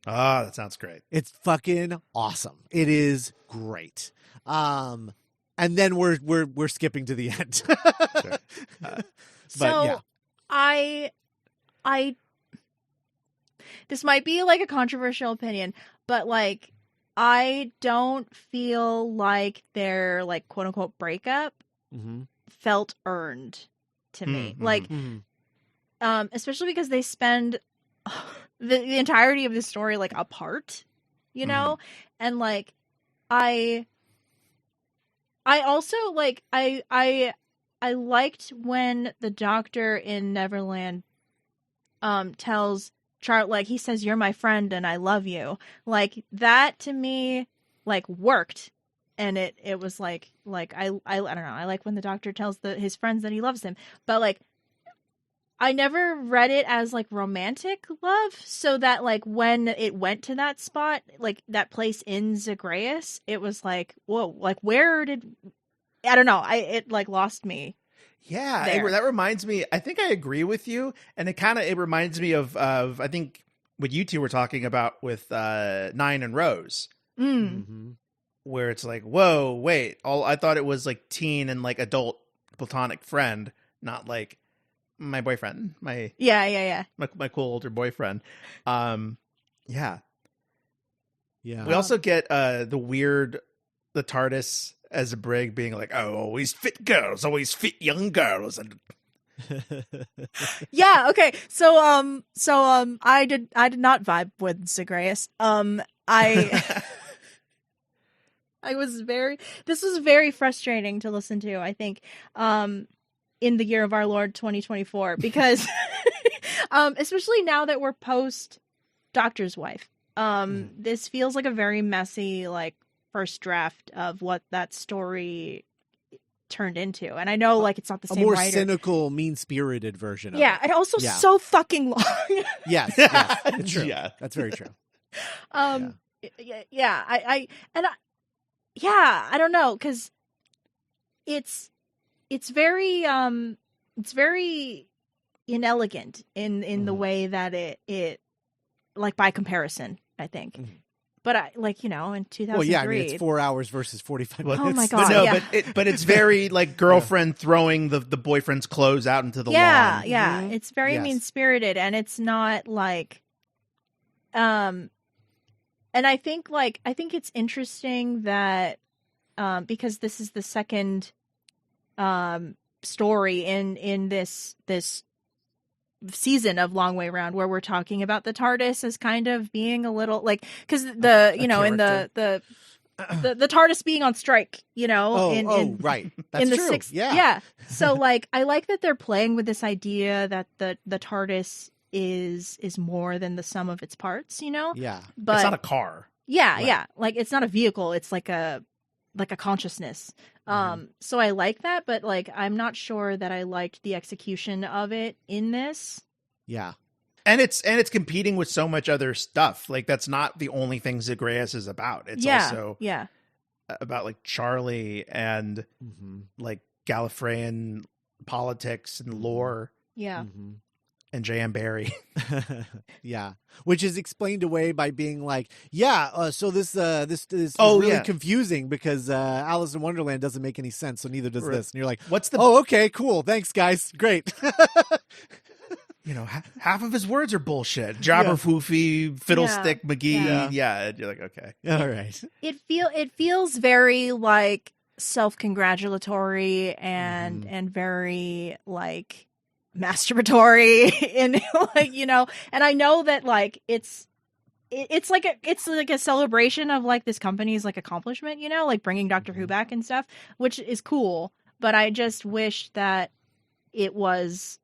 Ah, that sounds great. It's fucking awesome. It is great. And then we're skipping to the end. Sure. So yeah. I this might be like a controversial opinion, but like I don't feel like their like quote unquote breakup Mm-hmm. felt earned to me. Mhm. Like Mm-hmm. especially because they spend the entirety of the story like apart, you know? And like I also like I liked when the doctor in Neverland tells Charley, like he says, "You're my friend and I love you." Like that to me like worked. And it was like I don't know. I like when the doctor tells his friends that he loves them. But like I never read it as like romantic love, so that like when it went to that spot, like that place in Zagreus, it was like, whoa, like where did I don't know. It like lost me. Yeah, There. that reminds me. I think I agree with you, and it reminds me of I think what you two were talking about with Nine and Rose, Mm. Mm-hmm. where it's like, whoa, wait, I thought it was like teen and like adult platonic friend, not like my boyfriend, my Yeah. my cool older boyfriend. Yeah. Yeah. We also get the TARDIS as a brig being like, oh, always fit girls, always fit young girls, and Yeah, okay. So I did not vibe with Zagreus. I this was very frustrating to listen to, I think, in the year of our Lord 2024, because especially now that we're post Doctor's Wife. This feels like a very messy like first draft of what that story turned into. And I know like it's not the a same more writer. cynical, mean-spirited version of Yeah, it. and also Yeah. so fucking long. Yes, that's true. Yeah. That's very true. I don't know, because it's very inelegant in the way that it like by comparison, I think. Mhm. But I like, in 2003. Well, yeah, I mean, it's 4 hours versus 45 Well, minutes. Oh my but God, no, yeah. but it's very like girlfriend throwing the boyfriend's clothes out into the lawn. Yeah, Mhm. it's very Yes. mean-spirited, and it's not like and I think it's interesting that because this is the second story in this season of Long Way Round where we're talking about the TARDIS as kind of being a little like, because in the TARDIS being on strike, Right. That's in the true. sixth, Yeah. So like I like that they're playing with this idea that the TARDIS is more than the sum of its parts, Yeah. but It's not a car. yeah, Right. yeah, like it's not a vehicle, it's like a consciousness. So I like that, but like I'm not sure that I liked the execution of it in this. Yeah. And it's competing with so much other stuff. Like that's not the only thing Zagreus is about. It's also about like Charley and Mm-hmm. like Gallifreyan politics and lore Yeah. Mm-hmm. and J.M. Barrie. Yeah, which is explained away by being like, so this is Oh, really yeah. confusing because Alice in Wonderland doesn't make any sense, so neither does Right. this. And you're like, What's the oh, okay, cool, thanks, guys, great. half of his words are bullshit. Jabberwoofy, fiddlestick, McGee. Yeah. Yeah, you're like, okay. All right. It feels very like self-congratulatory and very like masturbatory in like, and I know that like it's like a celebration of like this company's like accomplishment, like bringing Doctor Who back and stuff, which is cool, but I just wish that it was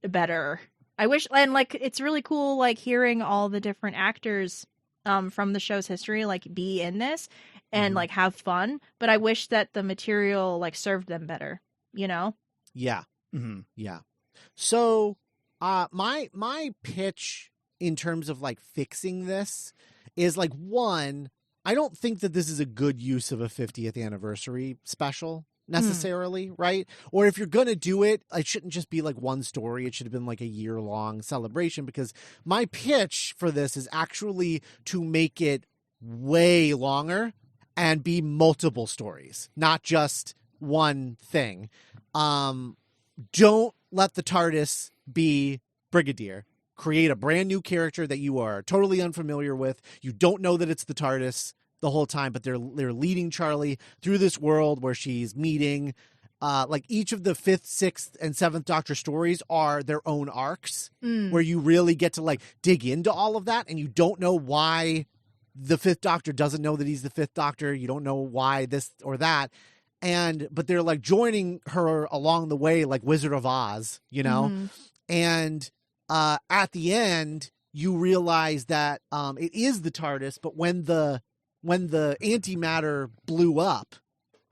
better. I wish, and like it's really cool like hearing all the different actors from the show's history like be in this and like have fun, but I wish that the material like served them better, Yeah. Mm-hmm. Yeah. So, my pitch in terms of like fixing this is like, one, I don't think that this is a good use of a 50th anniversary special. necessarily, right? Or if you're going to do it, it shouldn't just be like one story. It should have been like a year-long celebration, because my pitch for this is actually to make it way longer and be multiple stories, not just one thing. Don't let the TARDIS be Brigadier. Create a brand new character that you are totally unfamiliar with. You don't know that it's the TARDIS the whole time, but they're leading Charley through this world where she's meeting, like each of the 5th, 6th, and 7th Doctor stories are their own arcs where you really get to like dig into all of that, and you don't know why the 5th Doctor doesn't know that he's the 5th Doctor. You don't know why this or that. But they're like joining her along the way, like Wizard of Oz, you know? And at the end, you realize that it is the TARDIS, but when the antimatter blew up,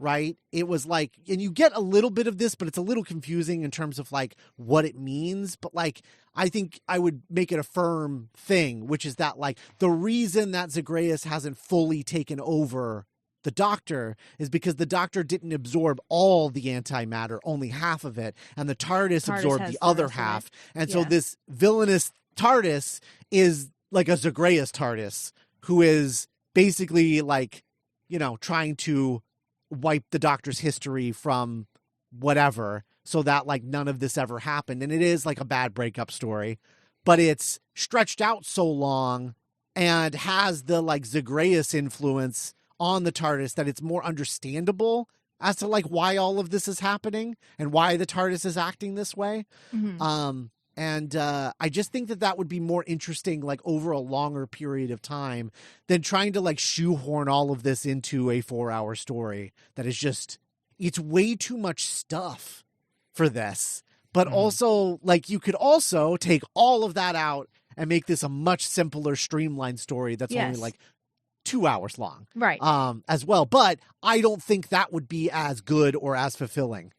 right, it was like, and you get a little bit of this, but it's a little confusing in terms of like what it means. But like, I think I would make it a firm thing, which is that like the reason that Zagreus hasn't fully taken over the Doctor is because the Doctor didn't absorb all the antimatter, only half of it, and the TARDIS absorbed the other half. And so this villainous TARDIS is like a Zagreus TARDIS who is basically like, you know, trying to wipe the Doctor's history from whatever so that like none of this ever happened. And it is like a bad breakup story, but it's stretched out so long and has the like Zagreus influence on the TARDIS that it's more understandable as to like why all of this is happening and why the TARDIS is acting this way. I just think that would be more interesting, like over a longer period of time than trying to like shoehorn all of this into a 4-hour story that is just, it's way too much stuff for this. But also like you could also take all of that out and make this a much simpler, streamlined story that's only like 2 hours long. Right. As well. But I don't think that would be as good or as fulfilling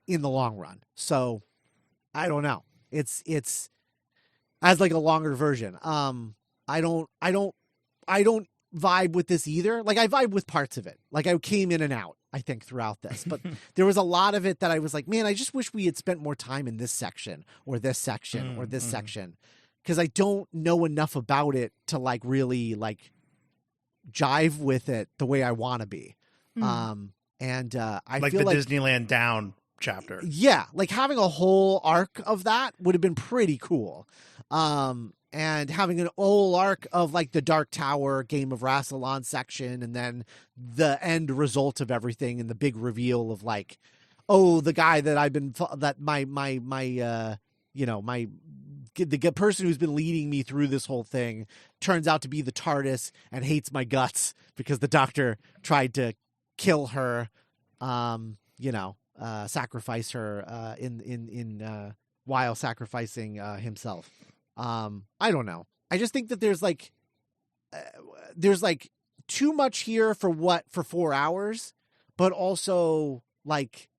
in the long run. So I don't know. It's as like a longer version. I don't vibe with this either. Like I vibe with parts of it. Like I came in and out, I think, throughout this, but there was a lot of it that I was like, man, I just wish we had spent more time in this section or this section or this section. 'Cause I don't know enough about it to like really like jive with it the way I want to be. I like feel the like Disneyland Down chapter. Yeah, like having a whole arc of that would have been pretty cool. And having an whole arc of like the Dark Tower, Game of Rassilon section, and then the end result of everything and the big reveal of like, oh, the guy that I've been the person who's been leading me through this whole thing turns out to be the TARDIS and hates my guts because the Doctor tried to kill her, sacrifice her while sacrificing himself. I don't know. I just think that there's too much here for 4 hours, but also like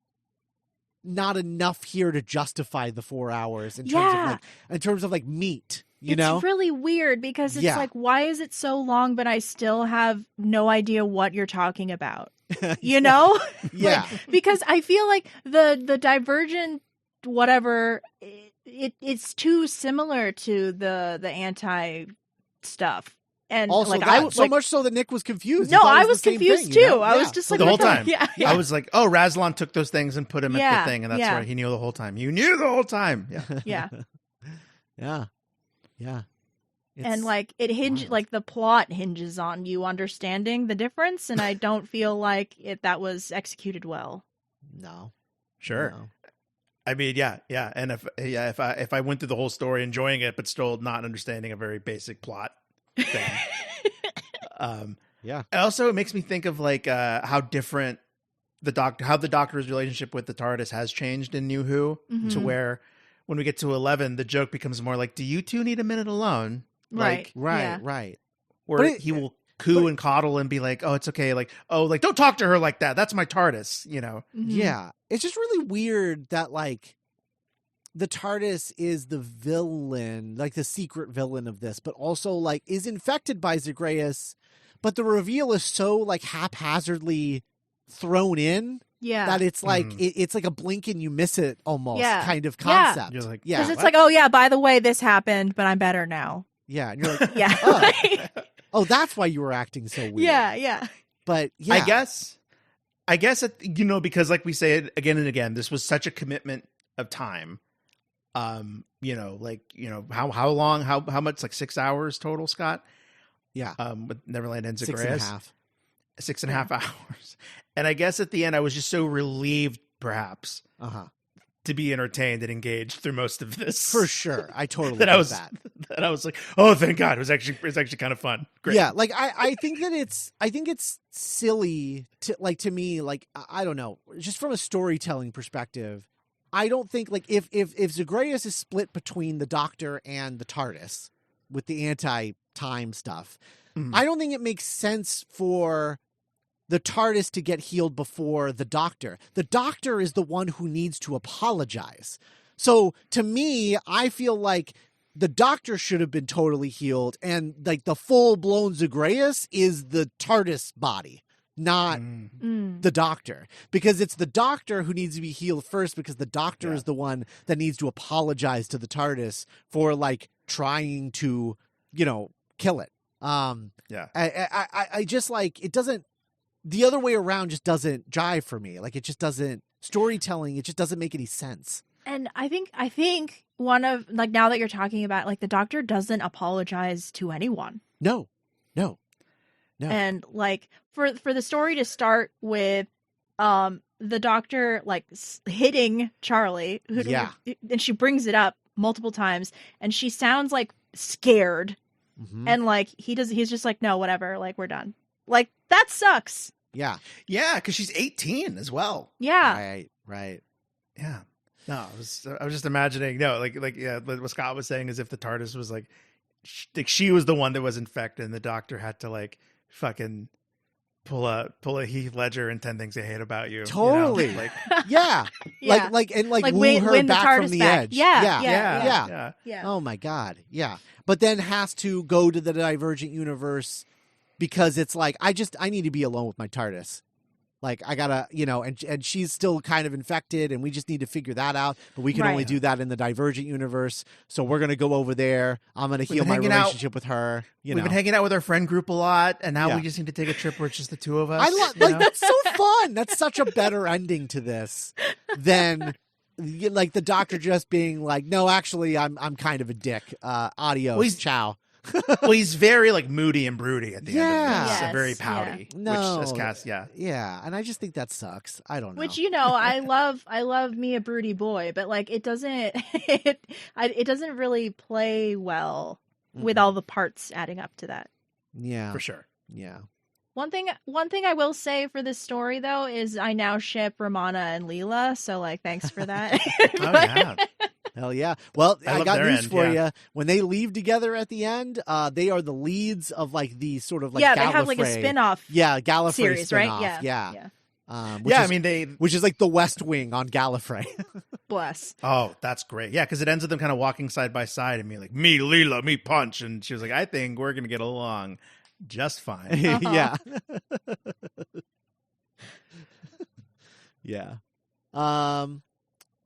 not enough here to justify the 4 hours in terms of meat. It's really weird because it's like, why is it so long, but I still have no idea what you're talking about? You know? Yeah. Because I feel like the Divergent whatever, it's too similar to the anti stuff. And also, much so that Nick was confused. No, I was confused too. I was just like the whole time. Yeah. I was like, oh, Rassilon took those things and put him at the thing, and that's why he knew the whole time. You knew the whole time. Yeah. Yeah. And the plot hinges on you understanding the difference, and I don't feel like that was executed well. No. Sure. No. I mean, yeah. And if I went through the whole story enjoying it, but still not understanding a very basic plot thing. Also, it makes me think of how different the Doctor's relationship with the TARDIS has changed in New Who, to where when we get to 11, the joke becomes more like, "Do you two need a minute alone?" Right. Where he will coo and coddle and be like, "Oh, it's okay." Don't talk to her like that. That's my TARDIS. You know. Mm-hmm. Yeah, it's just really weird that the TARDIS is the villain, like the secret villain of this, but also is infected by Zagreus, but the reveal is so haphazardly thrown in Yeah. that it's like it's like a blink and you miss it almost kind of Yeah. concept. You're like, yeah, Because it's like, oh yeah, by the way, this happened, but I'm better now. yeah, and you're like, Yeah. oh, oh, that's why you were acting so weird. Yeah. But yeah, I guess because like we say it again and again, this was such a commitment of time. How long, how much, like 6 hours total, Scott? yeah, With Neverland and 6.5. Zagreus. 6.5 hours. And I guess at the end, I was just so relieved, perhaps, to be entertained and engaged through most of this. For sure, I totally that get I was that. that I was like, oh, thank God, it's actually kind of fun. Great. Yeah, like I think that it's silly to me, like I don't know, just from a storytelling perspective. I don't think like if Zagreus is split between the Doctor and the TARDIS with the anti-time stuff, I don't think it makes sense for the TARDIS to get healed before the Doctor. The Doctor is the one who needs to apologize. So to me, I feel like the Doctor should have been totally healed, and like the full-blown Zagreus is the TARDIS body, not the Doctor, because it's the Doctor who needs to be healed first, because the Doctor is the one that needs to apologize to the TARDIS for like trying to, kill it. I just like, it doesn't, the other way around just doesn't jive for me. Like it just doesn't, storytelling, it just doesn't make any sense. And I think one of, like, now that you're talking about, like, the Doctor doesn't apologize to anyone. No. And like for the story to start with the Doctor like hitting Charley, and she brings it up multiple times, and she sounds like scared, and like he's just like, no, whatever, like we're done. Like that sucks. Yeah, because she's 18 as well. Yeah, right. Yeah. No, I was just imagining. No, like what Scott was saying is if the TARDIS was like she was the one that was infected, and the Doctor had to like fucking pull a Heath Ledger and 10 Things I Hate About You. Totally. Like, yeah. Like woo win her the back TARDIS from the back. edge. Yeah. Oh my God. Yeah. But then has to go to the Divergent Universe because it's like, I need to be alone with my TARDIS. Like I gotta, and she's still kind of infected, and we just need to figure that out. But we can only do that in the Divergent Universe. So we're gonna go over there. I'm gonna heal my relationship with her. We've been hanging out with our friend group a lot, and now we just need to take a trip where it's just the two of us. That's so fun. That's such a better ending to this than like the Doctor just being like, no, actually, I'm kind of a dick. Adios, ciao. Well, he's very like moody and broody at the end of this, yes, very pouty. Yeah. No, which is cast, and I just think that sucks. I don't know. Which I love me a broody boy, but like it doesn't it doesn't really play well with all the parts adding up to that. Yeah, for sure. Yeah. One thing I will say for this story though is I now ship Romana and Leela, so like thanks for that. Oh yeah. Hell yeah. Well, I got news for you. Yeah. When they leave together at the end, they are the leads of like the sort of like they Gallifrey. have like a spin-off Gallifrey series, spin-off. right? Yeah. Which is like the West Wing on Gallifrey. Bless. Oh, that's great. Yeah, because it ends with them kind of walking side by side and being like, me, Leela, me, Punch. And she was like, I think we're going to get along just fine. Yeah. Yeah.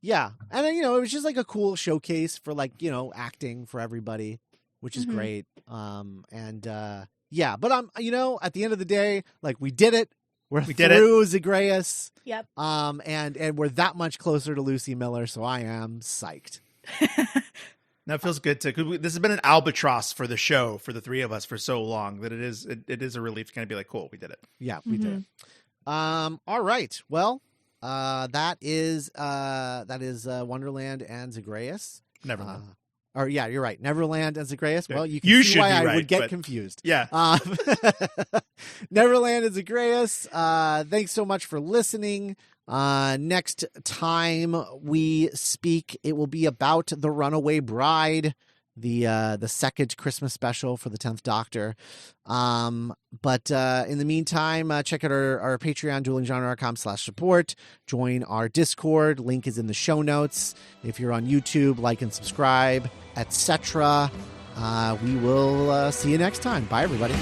Yeah. And then, it was just like a cool showcase for like, acting for everybody, which is great. Yeah, but at the end of the day, like we did it. We did through Zagreus. Yep. And we're that much closer to Lucy Miller, so I am psyched. That feels good too. This has been an albatross for the show for the three of us for so long that it is a relief to kind of be like, cool, we did it. Yeah, we did it. All right. Well, that is Wonderland and Zagreus. Neverland. You're right. Neverland and Zagreus. Well, you can see why I would get confused. Yeah. Neverland and Zagreus. Thanks so much for listening. Next time we speak, it will be about The Runaway Bride, the second Christmas special for the 10th Doctor. But in the meantime, check out our Patreon, duelinggenre.com/support. Join our Discord. Link is in the show notes. If you're on YouTube, like and subscribe, etc. We will see you next time. Bye, everybody.